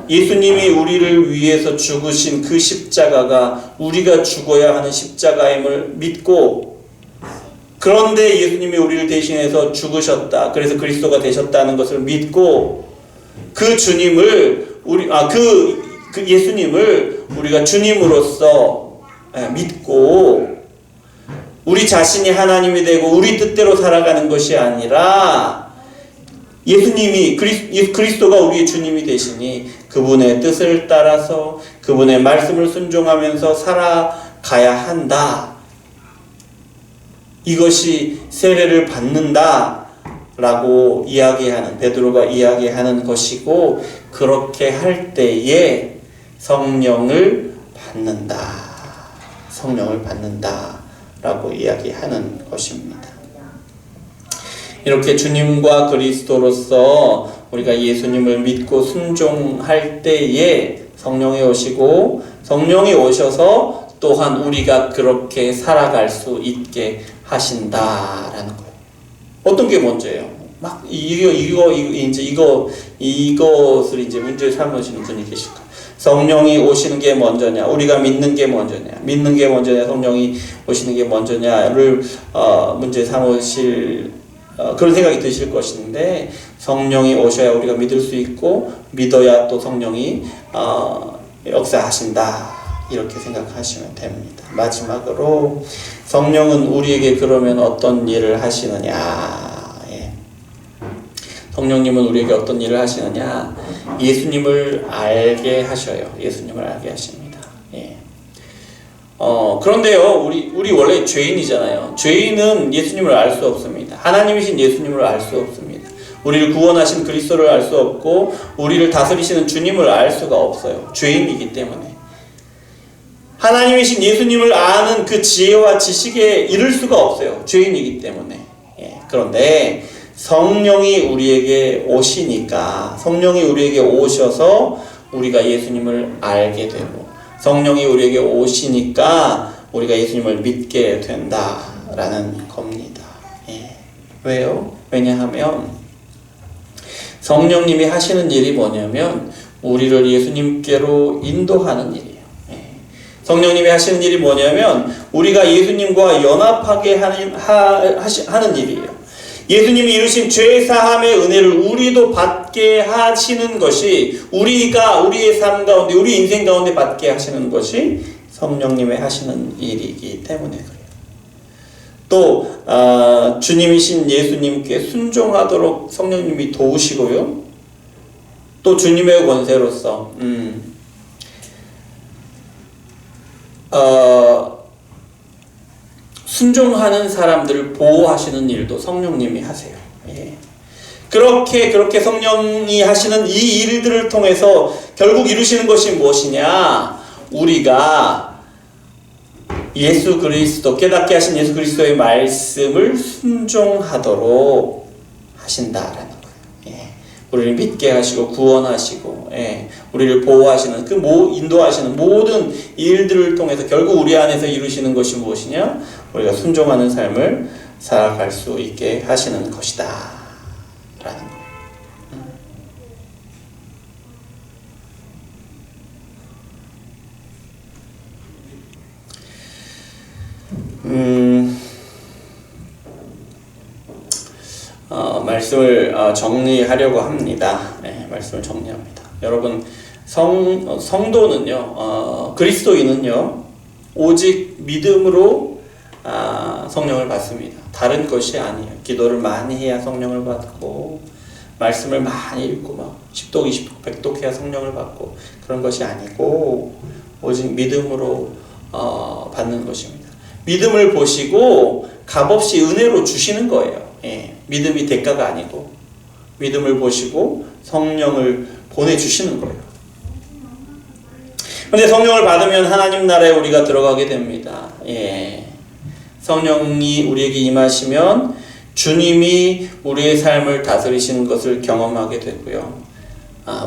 예수님이 우리를 위해서 죽으신 그 십자가가 우리가 죽어야 하는 십자가임을 믿고, 그런데 예수님이 우리를 대신해서 죽으셨다, 그래서 그리스도가 되셨다는 것을 믿고, 그 주님을 그 예수님을 우리가 주님으로서 믿고, 우리 자신이 하나님이 되고 우리 뜻대로 살아가는 것이 아니라 예수님이 그리스도가 우리의 주님이 되시니 그분의 뜻을 따라서 그분의 말씀을 순종하면서 살아가야 한다. 이것이 세례를 받는다 라고 이야기하는, 베드로가 이야기하는 것이고, 그렇게 할 때에 성령을 받는다 라고 이야기하는 것입니다. 이렇게 주님과 그리스도로서 우리가 예수님을 믿고 순종할 때에 성령이 오시고, 성령이 오셔서 또한 우리가 그렇게 살아갈 수 있게 하신다라는 거예요. 어떤 게 먼저예요? 막 이것을 이제 문제 삼으시는 분이 계실 거예요. 성령이 오시는 게 먼저냐, 우리가 믿는 게 먼저냐, 믿는 게 먼저냐, 성령이 오시는 게 먼저냐를 문제 삼으실 그런 생각이 드실 것인데, 성령이 오셔야 우리가 믿을 수 있고, 믿어야 또 성령이 역사하신다, 이렇게 생각하시면 됩니다. 마지막으로 성령은 우리에게 그러면 어떤 일을 하시느냐. 성령님은 우리에게 어떤 일을 하시느냐? 예수님을 알게 하셔요. 예수님을 알게 하십니다. 예. 그런데요, 우리 원래 죄인이잖아요. 죄인은 예수님을 알 수 없습니다. 하나님이신 예수님을 알 수 없습니다. 우리를 구원하신 그리스도를 알 수 없고, 우리를 다스리시는 주님을 알 수가 없어요. 죄인이기 때문에. 하나님이신 예수님을 아는 그 지혜와 지식에 이를 수가 없어요. 죄인이기 때문에. 예. 그런데 성령이 우리에게 오시니까, 성령이 우리에게 오셔서 우리가 예수님을 알게 되고, 성령이 우리에게 오시니까 우리가 예수님을 믿게 된다라는 겁니다. 예. 왜요? 왜냐하면 성령님이 하시는 일이 뭐냐면 우리를 예수님께로 인도하는 일이에요. 성령님이 하시는 일이 뭐냐면 우리가 예수님과 연합하게 하는 일이에요. 예수님이 이루신 죄 사함의 은혜를 우리도 받게 하시는 것이, 우리가 우리의 삶 가운데, 우리 인생 가운데 받게 하시는 것이 성령님의 하시는 일이기 때문에 그래요. 또 주님이신 예수님께 순종하도록 성령님이 도우시고요. 또 주님의 권세로서 순종하는 사람들을 보호하시는 일도 성령님이 하세요. 예. 그렇게 성령이 하시는 이 일들을 통해서 결국 이루시는 것이 무엇이냐? 우리가 예수 그리스도, 깨닫게 하신 예수 그리스도의 말씀을 순종하도록 하신다라는 거예요. 예. 우리를 믿게 하시고 구원하시고, 우리를 보호하시는, 인도하시는 모든 일들을 통해서 결국 우리 안에서 이루시는 것이 무엇이냐? 우리가 순종하는 삶을 살아갈 수 있게 하시는 것이다 라는 거예요. 말씀을 정리하려고 합니다. 네, 말씀을 정리합니다. 여러분, 성도는요, 그리스도인은요, 오직 믿음으로 성령을 받습니다. 다른 것이 아니에요. 기도를 많이 해야 성령을 받고, 말씀을 많이 읽고, 막 10독, 20독, 100독 해야 성령을 받고, 그런 것이 아니고, 오직 믿음으로 받는 것입니다. 믿음을 보시고 값없이 은혜로 주시는 거예요. 예, 믿음이 대가가 아니고 믿음을 보시고 성령을 보내주시는 거예요. 그런데 성령을 받으면 하나님 나라에 우리가 들어가게 됩니다. 예, 성령이 우리에게 임하시면 주님이 우리의 삶을 다스리시는 것을 경험하게 되고요.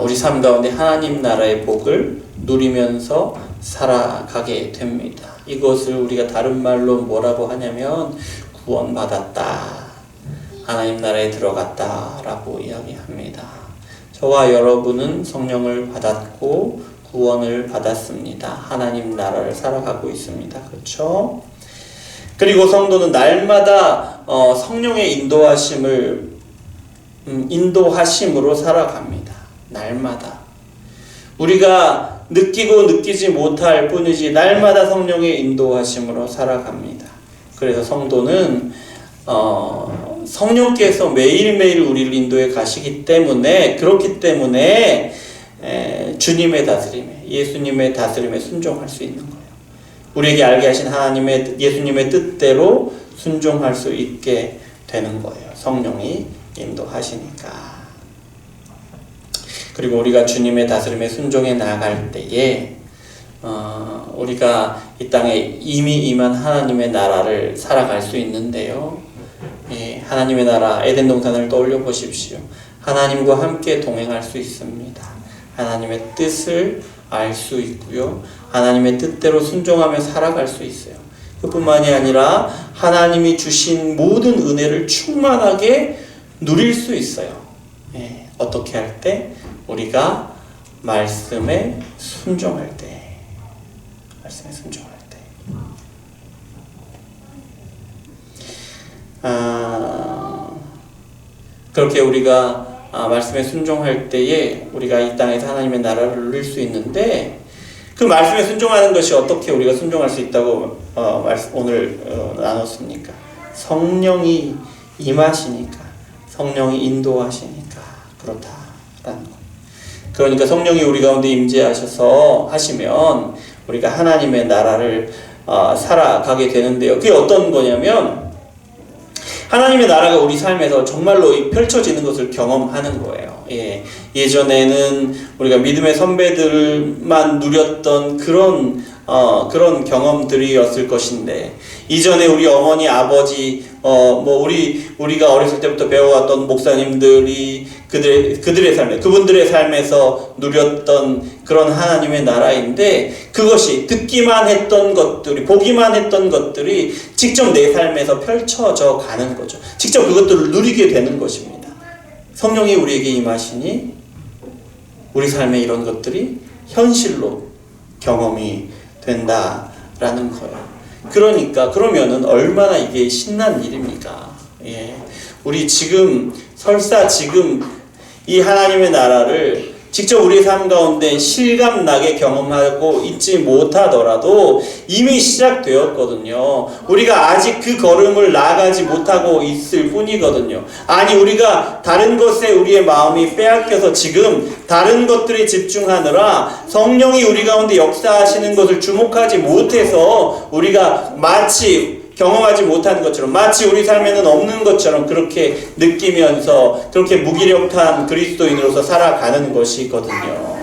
우리 삶 가운데 하나님 나라의 복을 누리면서 살아가게 됩니다. 이것을 우리가 다른 말로 뭐라고 하냐면 구원받았다, 하나님 나라에 들어갔다 라고 이야기합니다. 저와 여러분은 성령을 받았고 구원을 받았습니다. 하나님 나라를 살아가고 있습니다. 그렇죠? 그리고 성도는 날마다 성령의 인도하심으로 살아갑니다. 날마다 우리가 느끼고 느끼지 못할 뿐이지 날마다 성령의 인도하심으로 살아갑니다. 그래서 성도는 성령께서 매일매일 우리를 인도해 가시기 때문에, 그렇기 때문에 주님의 다스림에, 예수님의 다스림에 순종할 수 있는 거예요. 우리에게 알게 하신 예수님의 뜻대로 순종할 수 있게 되는 거예요. 성령이 인도하시니까. 그리고 우리가 주님의 다스림에 순종해 나아갈 때에 우리가 이 땅에 이미 임한 하나님의 나라를 살아갈 수 있는데요. 예, 하나님의 나라 에덴 동산을 떠올려 보십시오. 하나님과 함께 동행할 수 있습니다. 하나님의 뜻을 알 수 있고요. 하나님의 뜻대로 순종하며 살아갈 수 있어요. 그뿐만이 아니라 하나님이 주신 모든 은혜를 충만하게 누릴 수 있어요. 예, 어떻게 할 때? 우리가 말씀에 순종할 때. 그렇게 우리가 말씀에 순종할 때에 우리가 이 땅에서 하나님의 나라를 누릴 수 있는데, 그 말씀에 순종하는 것이 어떻게 우리가 순종할 수 있다고 오늘 나눴습니까? 성령이 임하시니까, 성령이 인도하시니까 그렇다라는 거예요. 그러니까 성령이 우리 가운데 임재하셔서 하시면 우리가 하나님의 나라를 살아가게 되는데요. 그게 어떤 거냐면, 하나님의 나라가 우리 삶에서 정말로 펼쳐지는 것을 경험하는 거예요. 예, 예전에는 우리가 믿음의 선배들만 누렸던 그런 경험들이었을 것인데, 이전에 우리 어머니, 아버지, 우리가 어렸을 때부터 배워왔던 목사님들이 그들의 삶에, 그분들의 삶에서 누렸던 그런 하나님의 나라인데, 그것이 듣기만 했던 것들이, 보기만 했던 것들이 직접 내 삶에서 펼쳐져 가는 거죠. 직접 그것들을 누리게 되는 것입니다. 성령이 우리에게 임하시니 우리 삶에 이런 것들이 현실로 경험이 된다라는 거예요. 그러면은 얼마나 이게 신난 일입니까? 예. 우리 설사 지금 이 하나님의 나라를 직접 우리 삶 가운데 실감나게 경험하고 있지 못하더라도 이미 시작되었거든요. 우리가 아직 그 걸음을 나아가지 못하고 있을 뿐이거든요. 아니, 우리가 다른 것에 우리의 마음이 빼앗겨서 지금 다른 것들에 집중하느라 성령이 우리 가운데 역사하시는 것을 주목하지 못해서 우리가 마치 경험하지 못하는 것처럼, 마치 우리 삶에는 없는 것처럼 그렇게 느끼면서 그렇게 무기력한 그리스도인으로서 살아가는 것이거든요.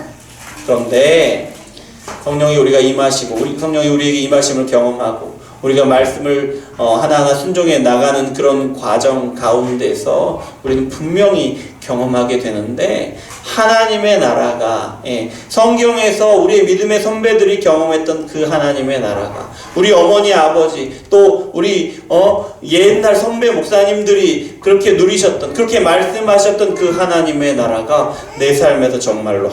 그런데 성령이 성령이 우리에게 임하심을 경험하고 우리가 말씀을 하나하나 순종해 나가는 그런 과정 가운데서 우리는 분명히 경험하게 되는데, 하나님의 나라가, 성경에서 우리의 믿음의 선배들이 경험했던 그 하나님의 나라가, 우리 어머니, 아버지, 또 우리 옛날 선배 목사님들이 그렇게 누리셨던, 그렇게 말씀하셨던 그 하나님의 나라가 내 삶에서 정말로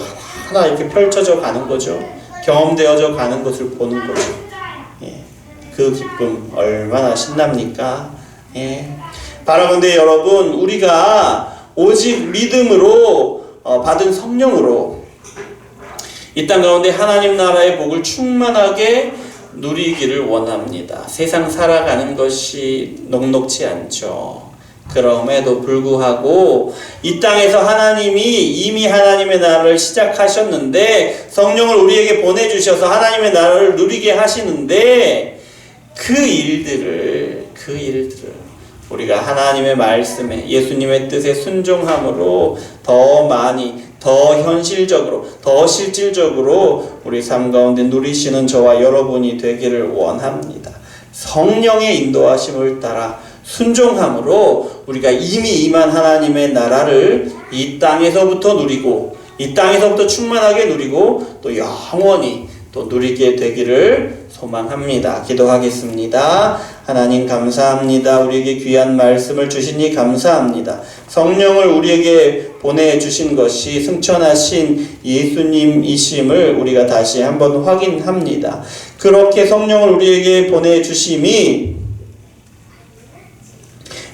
하나 이렇게 펼쳐져 가는 거죠. 경험되어져 가는 것을 보는 거죠. 그 기쁨 얼마나 신납니까? 바라건대 여러분, 우리가 오직 믿음으로 받은 성령으로 이 땅 가운데 하나님 나라의 복을 충만하게 누리기를 원합니다. 세상 살아가는 것이 녹록지 않죠. 그럼에도 불구하고 이 땅에서 하나님이 이미 하나님의 나라를 시작하셨는데 성령을 우리에게 보내주셔서 하나님의 나라를 누리게 하시는데 그 일들을 우리가 하나님의 말씀에 예수님의 뜻에 순종함으로 더 많이, 더 현실적으로, 더 실질적으로 우리 삶 가운데 누리시는 저와 여러분이 되기를 원합니다. 성령의 인도하심을 따라 순종함으로 우리가 이미 임한 하나님의 나라를 이 땅에서부터 누리고 이 땅에서부터 충만하게 누리고 또 영원히 또 누리게 되기를 소망합니다. 기도하겠습니다. 하나님 감사합니다. 우리에게 귀한 말씀을 주시니 감사합니다. 성령을 우리에게 보내주신 것이 승천하신 예수님이심을 우리가 다시 한번 확인합니다. 그렇게 성령을 우리에게 보내주심이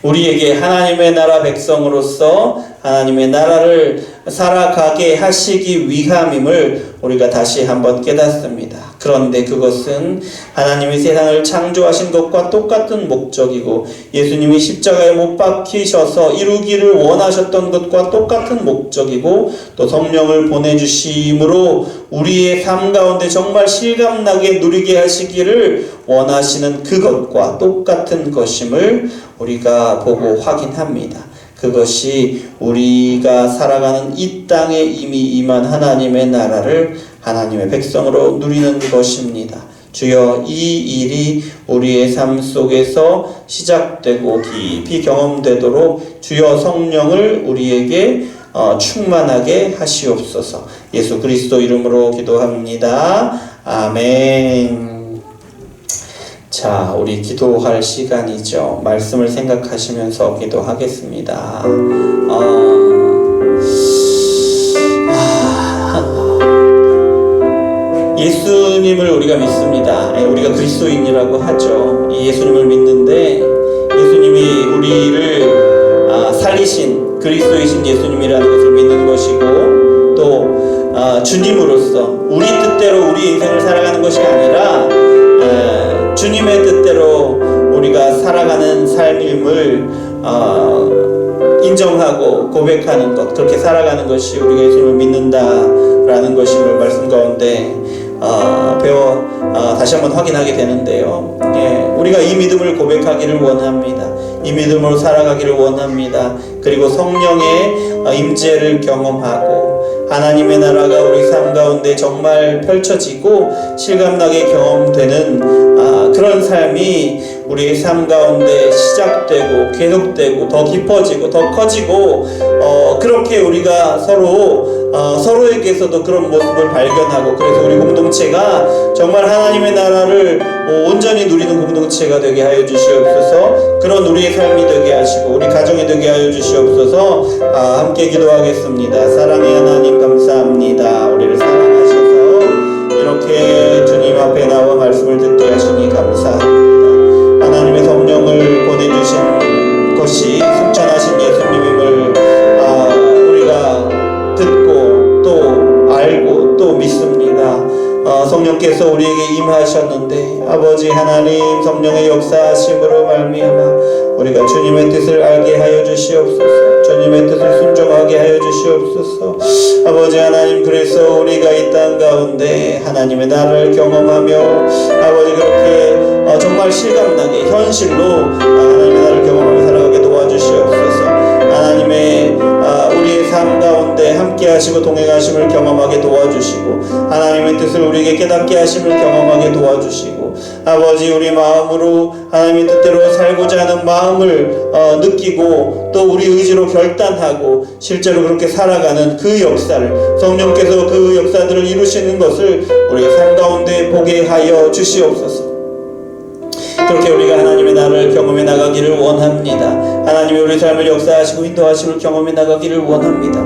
우리에게 하나님의 나라 백성으로서 하나님의 나라를 살아가게 하시기 위함임을 우리가 다시 한번 깨닫습니다. 그런데 그것은 하나님이 세상을 창조하신 것과 똑같은 목적이고 예수님이 십자가에 못 박히셔서 이루기를 원하셨던 것과 똑같은 목적이고 또 성령을 보내주심으로 우리의 삶 가운데 정말 실감나게 누리게 하시기를 원하시는 그것과 똑같은 것임을 우리가 보고 확인합니다. 그것이 우리가 살아가는 이 땅에 이미 임한 하나님의 나라를 하나님의 백성으로 누리는 것입니다. 주여, 이 일이 우리의 삶 속에서 시작되고 깊이 경험되도록 주여 성령을 우리에게 충만하게 하시옵소서. 예수 그리스도 이름으로 기도합니다. 아멘. 자, 우리 기도할 시간이죠. 말씀을 생각하시면서 기도하겠습니다. 예수님을 우리가 믿습니다. 우리가 그리스도인이라고 하죠. 이 예수님을 믿는데 예수님이 우리를 살리신 그리스도이신 예수님이라는 것을 믿는 것이고 또 주님으로서 우리 뜻대로 우리 인생을 살아가는 것이 아니라 주님의 뜻대로 우리가 살아가는 삶임을 인정하고 고백하는 것, 그렇게 살아가는 것이 우리가 예수님을 믿는다라는 것임을 말씀 가운데 다시 한번 확인하게 되는데요. 우리가 이 믿음을 고백하기를 원합니다. 이 믿음으로 살아가기를 원합니다. 그리고 성령의 임재를 경험하고 하나님의 나라가 우리 삶 가운데 정말 펼쳐지고 실감나게 경험되는 그런 삶이 우리의 삶 가운데 시작되고 계속되고 더 깊어지고 더 커지고 그렇게 우리가 서로에게서도 그런 모습을 발견하고 그래서 우리 공동체가 정말 하나님의 나라를 온전히 누리는 공동체가 되게 하여 주시옵소서. 그런 우리의 삶이 되게 하시고 우리 가정이 되게 하여 주시옵소서. 함께 기도하겠습니다. 사랑의 하나님 감사합니다. 우리를 사랑하셔서 이렇게 주님 앞에 나와 말씀을 듣게 하시니 감사합니다. 하나님의 성령을 보내주신 것이 승천하신 예수님임을 우리가 듣고 또 알고 또 믿습니다. 성령께서 우리에게 임하셨는데 아버지 하나님 성령의 역사하심으로 말미암아 우리가 주님의 뜻을 알게 하여 주시옵소서. 주님의 뜻을 순종하게 하여 주시옵소서. 아버지 하나님, 그래서 우리가 이 땅 가운데 하나님의 나라를 경험하며 아버지 그렇게 정말 실감나게 현실로 하나님의 나라를 경험하며 살아가게 도와주시옵소서. 하나님의 우리의 삶 가운데 함께 하시고 동행하심을 경험하게 도와주시고 하나님의 뜻을 우리에게 깨닫게 하심을 경험하게 도와주시고 아버지 우리 마음으로 하나님의 뜻대로 살고자 하는 마음을 느끼고 또 우리 의지로 결단하고 실제로 그렇게 살아가는 그 역사를 성령께서 그 역사들을 이루시는 것을 우리의 삶 가운데 보게 하여 주시옵소서. 그렇게 우리가 하나님의 나라를 경험해 나가기를 원합니다. 하나님이 우리 삶을 역사하시고 인도하심을 경험해 나가기를 원합니다.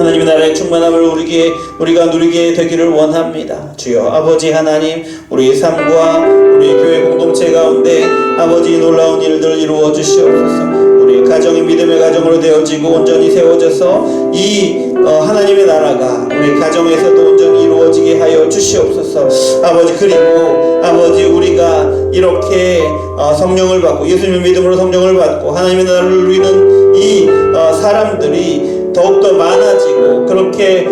하나님의 나라의 충만함을 우리가 누리게 되기를 원합니다. 주여 아버지 하나님, 우리의 삶과 우리 교회 공동체 가운데 아버지 놀라운 일들을 이루어 주시옵소서. 우리 가정이 믿음의 가정으로 되어지고 온전히 세워져서 이 하나님의 나라가 우리 가정에서도 온전히 이루어지게 하여 주시옵소서. 아버지, 그리고 아버지, 우리가 이렇게 성령을 받고 예수님의 믿음으로 성령을 받고 하나님의 나라를 누리는 이 사람들이 더욱더 많아지고 그렇게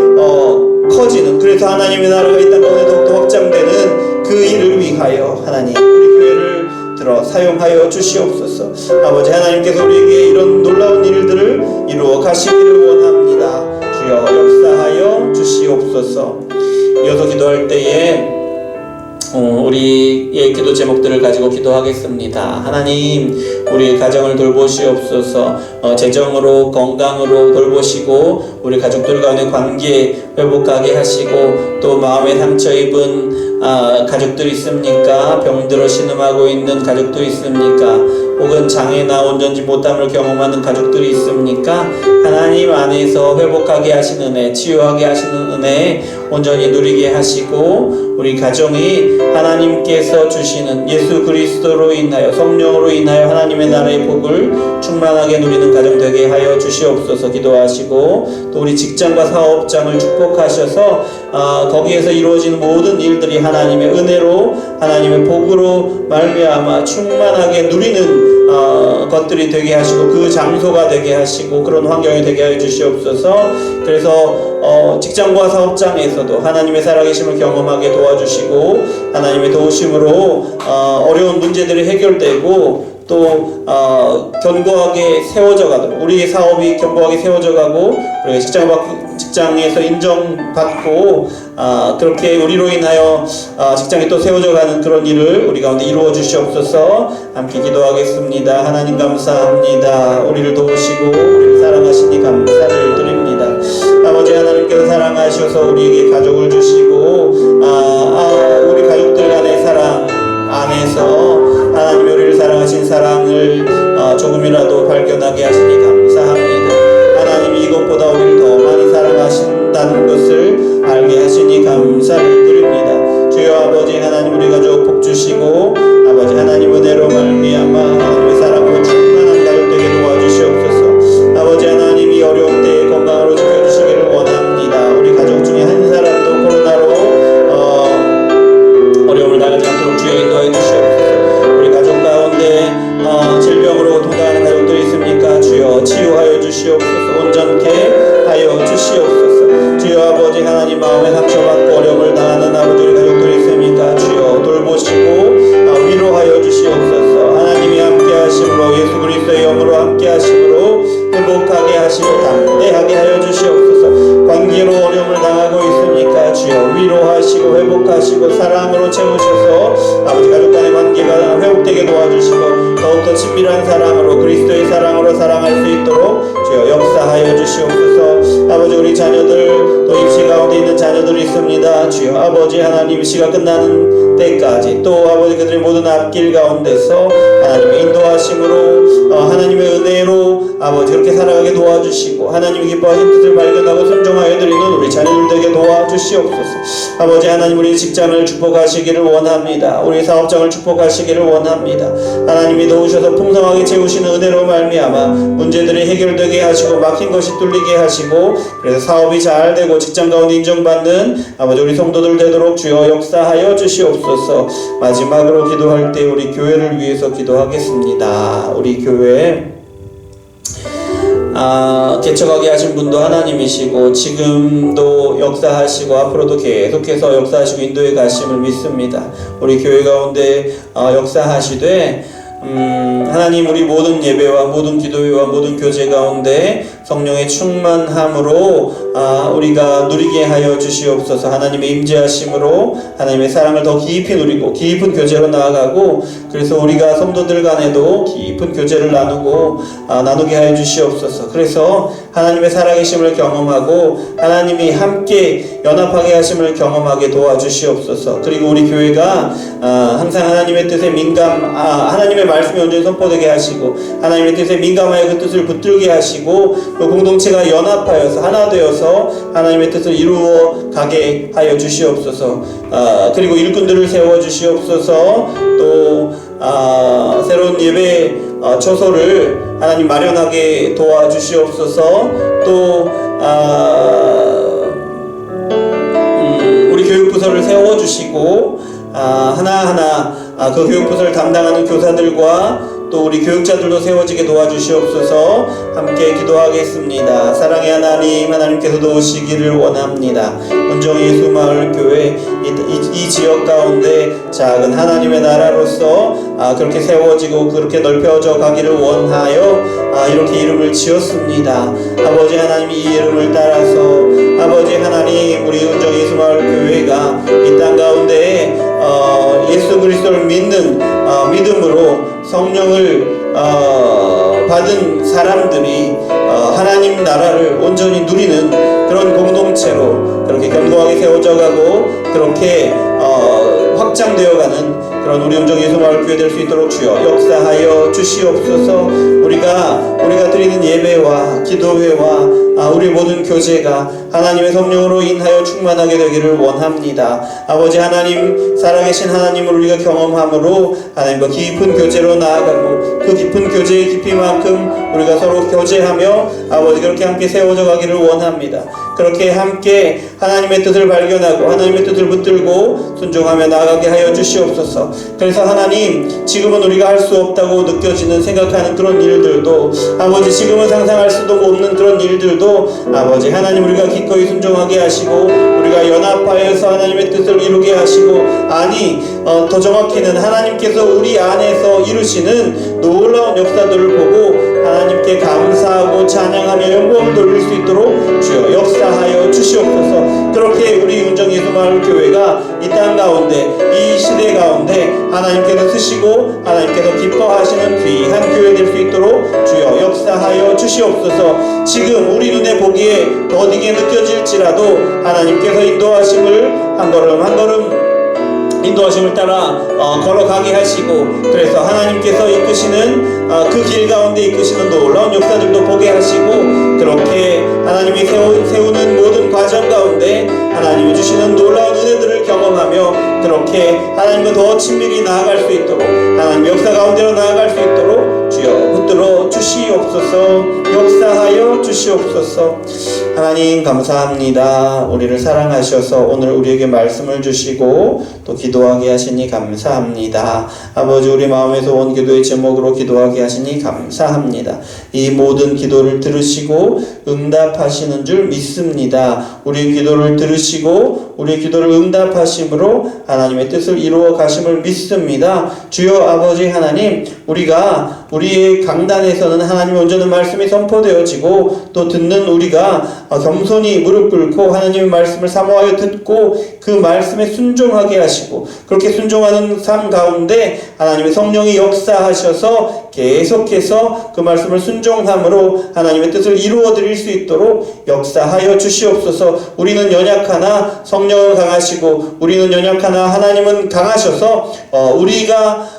커지는, 그래서 하나님의 나라가 이 땅 가운데 더욱더 확장되는 그 일을 위하여 하나님 우리 교회를 들어 사용하여 주시옵소서. 아버지 하나님께서 우리에게 이런 놀라운 일들을 이루어 가시기를 원합니다. 주여 역사하여 주시옵소서. 이어서 기도할 때에 우리의 기도 제목들을 가지고 기도하겠습니다. 하나님, 우리 가정을 돌보시옵소서. 재정으로, 건강으로 돌보시고 우리 가족들 가운데 관계 회복하게 하시고, 또 마음에 상처 입은 가족들 있습니까? 병들어 신음하고 있는 가족도 있습니까? 혹은 장애나 온전치 못함을 경험하는 가족들이 있습니까? 하나님 안에서 회복하게 하시는 은혜, 치유하게 하시는 은혜 온전히 누리게 하시고, 우리 가정이 하나님께서 주시는 예수 그리스도로 인하여, 성령으로 인하여 하나님의 나라의 복을 충만하게 누리는 가정 되게 하여 주시옵소서. 기도하시고, 또 우리 직장과 사업장을 축복하셔서 거기에서 이루어지는 모든 일들이 하나님의 은혜로, 하나님의 복으로 말미암아 충만하게 누리는 것들이 되게 하시고, 그 장소가 되게 하시고, 그런 환경이 되게 하여 주시옵소서. 그래서 직장과 사업장에서도 하나님의 살아계심을 경험하게 도와주시고, 하나님의 도우심으로 어려운 문제들이 해결되고, 또 견고하게 세워져 가도록, 우리의 사업이 견고하게 세워져 가고, 그리고 직장에서 인정받고 그렇게 우리로 인하여 직장이 또 세워져 가는 그런 일을 우리 가운데 이루어 주시옵소서. 함께 기도하겠습니다. 하나님 감사합니다. 우리를 도우시고 우리를 사랑하시니 감사를 드립니다. 아버지 하나님께서 사랑하셔서 우리에게 가족을 주시고 우리 가족들 간의 사랑 안에서 하나님이 우리를 사랑하신 사랑을 조금이라도 발견하게 하시니 감사합니다. 하나님이 이것보다 우리를 더 많이 사랑하신다는 것을 알게 하시니 감사를 드립니다. 주여 아버지 하나님, 우리 가족 복 주시고 아버지 하나님 은혜로 말미암아 하나님의 사랑으로 충만한 가족 되게 도와주시옵소서. 아버지 하나님, 이 어려운 때에 건강으로 지켜주시기를 원합니다. 우리 가족 중에 한 사람도 코로나로 어려움을 당하지 않도록 주여 인도하여 주시옵소서. 우리 가족 가운데 질병으로 동당하는 가족들이 있습니까? 주여 치유하여 주시옵소서. 온전케 하여 주시옵소서. 주여 아버지 하나님, 마음에 상처받고 어려움을 당하는 아버지 우리 가족들이 있습니까? 주여 돌보시고 위로하여 주시옵소서. 하나님이 함께 하심으로, 예수 그리스도의 영으로 함께 하심으로 회복하게 하시고 담대하게 하여 주시옵소서. 관계로 어려움을 당하고 있습니까? 주여 위로하시고 회복하시고 사랑으로 채우셔서 아버지 가족 간의 관계가 회복되게 도와주시고, 더욱더 친밀한 사랑으로, 그리스도의 사랑으로 사랑할 수 있도록 주여 역사하여 주시옵소서. 아버지, 우리 자녀들, 또 입시 가운데 있는 자녀들이 있습니다. 주여 아버지 하나님, 입시가 끝나는 때까지 또 아버지 그들의 모든 앞길 가운데서 하나님의 인도하심으로 하나님의 은혜로 아버지 그렇게 살아가게 도와주시고, 하나님이 기뻐하신 뜻을 발견하고 순종하여 드리는 우리 자녀들 되게 도와주시옵소서. 아버지 하나님, 우리 직장을 축복하시기를 원합니다. 우리 사업장을 축복하시기를 원합니다. 하나님이 도우셔서 풍성하게 채우시는 은혜로 말미암아 문제들이 해결되게 하시고 막힌 것이 뚫리게 하시고, 그래서 사업이 잘 되고 직장 가운데 인정받는 아버지 우리 성도들 되도록 주여 역사하여 주시옵소서. 마지막으로 기도할 때 우리 교회를 위해서 기도하겠습니다. 우리 교회 개척하게 하신 분도 하나님이시고 지금도 역사하시고 앞으로도 계속해서 역사하시고 인도해 가심을 믿습니다. 우리 교회 가운데 역사하시되 하나님, 우리 모든 예배와 모든 기도회와 모든 교제 가운데 성령의 충만함으로 우리가 누리게 하여 주시옵소서. 하나님의 임재하심으로 하나님의 사랑을 더 깊이 누리고 깊은 교제로 나아가고, 그래서 우리가 성도들 간에도 깊은 교제를 나누게 하여 주시옵소서. 그래서 하나님의 살아계심을 경험하고 하나님이 함께 연합하게 하심을 경험하게 도와주시옵소서. 그리고 우리 교회가 항상 하나님의 뜻에 하나님의 말씀이 온전히 선포되게 하시고 하나님의 뜻에 민감하여 그 뜻을 붙들게 하시고 그 공동체가 연합하여서 하나 되어서 하나님의 뜻을 이루어 가게 하여 주시옵소서. 그리고 일꾼들을 세워 주시옵소서. 또 새로운 예배 처소를 하나님 마련하게 도와주시옵소서. 또 우리 교육부서를 세워주시고 하나하나 그 교육부서를 담당하는 교사들과 또 우리 교육자들도 세워지게 도와주시옵소서. 함께 기도하겠습니다. 사랑의 하나님, 하나님께서도 오시기를 원합니다. 온정예수마을교회 이 지역 가운데 작은 하나님의 나라로서 그렇게 세워지고 그렇게 넓혀져 가기를 원하여 이렇게 이름을 지었습니다. 아버지 하나님, 이 이름을 따라서 아버지 하나님, 우리 온정예수마을교회가 이 땅 가운데 예수 그리스도를 믿는 믿음으로 성령을 받은 사람들이 하나님 나라를 온전히 누리는 그런 공동체로 그렇게 견고하게 세워져 가고 그렇게 확장되어가는 그런 우리 온정예수마을교회 될 수 있도록 주여 역사하여 주시옵소서. 우리가 드리는 예배와 기도회와 우리 모든 교제가 하나님의 성령으로 인하여 충만하게 되기를 원합니다. 아버지 하나님, 살아계신 하나님을 우리가 경험함으로 하나님과 깊은 교제로 나아가고 그 깊은 교제의 깊이만큼 우리가 서로 교제하며 아버지 그렇게 함께 세워져 가기를 원합니다. 그렇게 함께 하나님의 뜻을 발견하고 하나님의 뜻을 붙들고 순종하며 나아가게 하여 주시옵소서. 그래서 하나님, 지금은 우리가 할 수 없다고 느껴지는 생각하는 그런 일들도 아버지 지금은 상상할 수도 없는 그런 일들도 아버지 하나님 우리가 기꺼이 순종하게 하시고 우리가 연합하여서 하나님의 뜻을 이루게 하시고 더 정확히는 하나님께서 우리 안에서 이루시는 놀라운 역사들을 보고 하나님께 감사하고 찬양하며 영광을 돌릴 수 있도록 주여 역사하여 주시옵소서. 그렇게 우리 온정예수마을교회가 이 땅 가운데 이 시대 가운데 하나님께서 쓰시고 하나님께서 기뻐하시는 귀한 교회 될 수 있도록 주여 역사하여 주시옵소서. 지금 우리 눈에 보기에 더디게 느껴질지라도 하나님께서 인도하심을 한 걸음 한 걸음 인도하심을 따라 걸어가게 하시고 그래서 하나님께서 이끄시는 그 길 가운데 이끄시는 놀라운 역사들도 보게 하시고 그렇게 하나님이 세우는 모든 과정 가운데 하나님이 주시는 놀라운 은혜들을 경험하며 그렇게 하나님과 더 친밀히 나아갈 수 있도록 하나님 역사 가운데로 나아갈 수 있도록 주여 붙들어 주시옵소서. 역사하여 주시옵소서. 하나님 감사합니다. 우리를 사랑하셔서 오늘 우리에게 말씀을 주시고 또 기도하게 하시니 감사합니다. 아버지, 우리 마음에서 온 기도의 제목으로 기도하게 하시니 감사합니다. 이 모든 기도를 들으시고 응답하시는 줄 믿습니다. 우리의 기도를 들으시고 우리의 기도를 응답하심으로 하나님의 뜻을 이루어 가심을 믿습니다. 주여 아버지 하나님, 우리가 우리의 강단에서는 하나님의 온전한 말씀이 선포되어지고 또 듣는 우리가 겸손히 무릎 꿇고 하나님의 말씀을 사모하여 듣고 그 말씀에 순종하게 하시고 그렇게 순종하는 삶 가운데 하나님의 성령이 역사하셔서 계속해서 그 말씀을 순종함으로 하나님의 뜻을 이루어 드릴 수 있도록 역사하여 주시옵소서. 우리는 연약하나 성령은 강하시고 우리는 연약하나 하나님은 강하셔서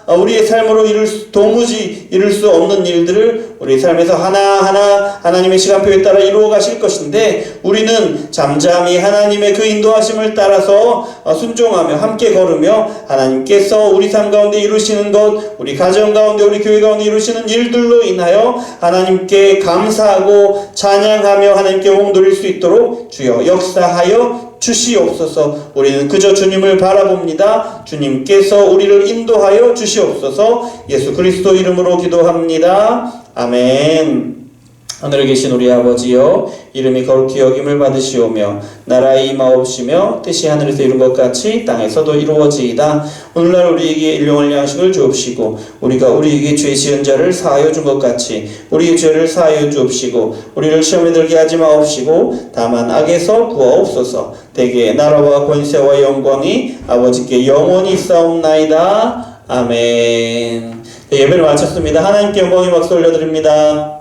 우리의 삶으로 도무지 이룰 수 없는 일들을 우리 삶에서 하나하나 하나님의 시간표에 따라 이루어 가실 것인데 우리는 잠잠히 하나님의 그 인도하심을 따라서 순종하며 함께 걸으며 하나님께서 우리 삶 가운데 이루시는 것, 우리 가정 가운데 우리 교회 가운데 이루시는 일들로 인하여 하나님께 감사하고 찬양하며 하나님께 영광 돌릴 수 있도록 주여 역사하여 주시옵소서. 우리는 그저 주님을 바라봅니다. 주님께서 우리를 인도하여 주시옵소서. 예수 그리스도 이름으로 기도합니다. 아멘. 하늘에 계신 우리 아버지여, 이름이 거룩히 여김을 받으시오며 나라의 임하옵시며 뜻이 하늘에서 이룬 것 같이 땅에서도 이루어지이다. 오늘날 우리에게 일용할 양식을 주옵시고 우리가 우리에게 죄 지은 자를 사하여 준 것 같이 우리의 죄를 사하여 주옵시고 우리를 시험에 들게 하지 마옵시고 다만 악에서 구하옵소서. 대개 나라와 권세와 영광이 아버지께 영원히 있사옵나이다. 아멘. 예배를 마쳤습니다. 하나님께 영광의 박수 올려드립니다.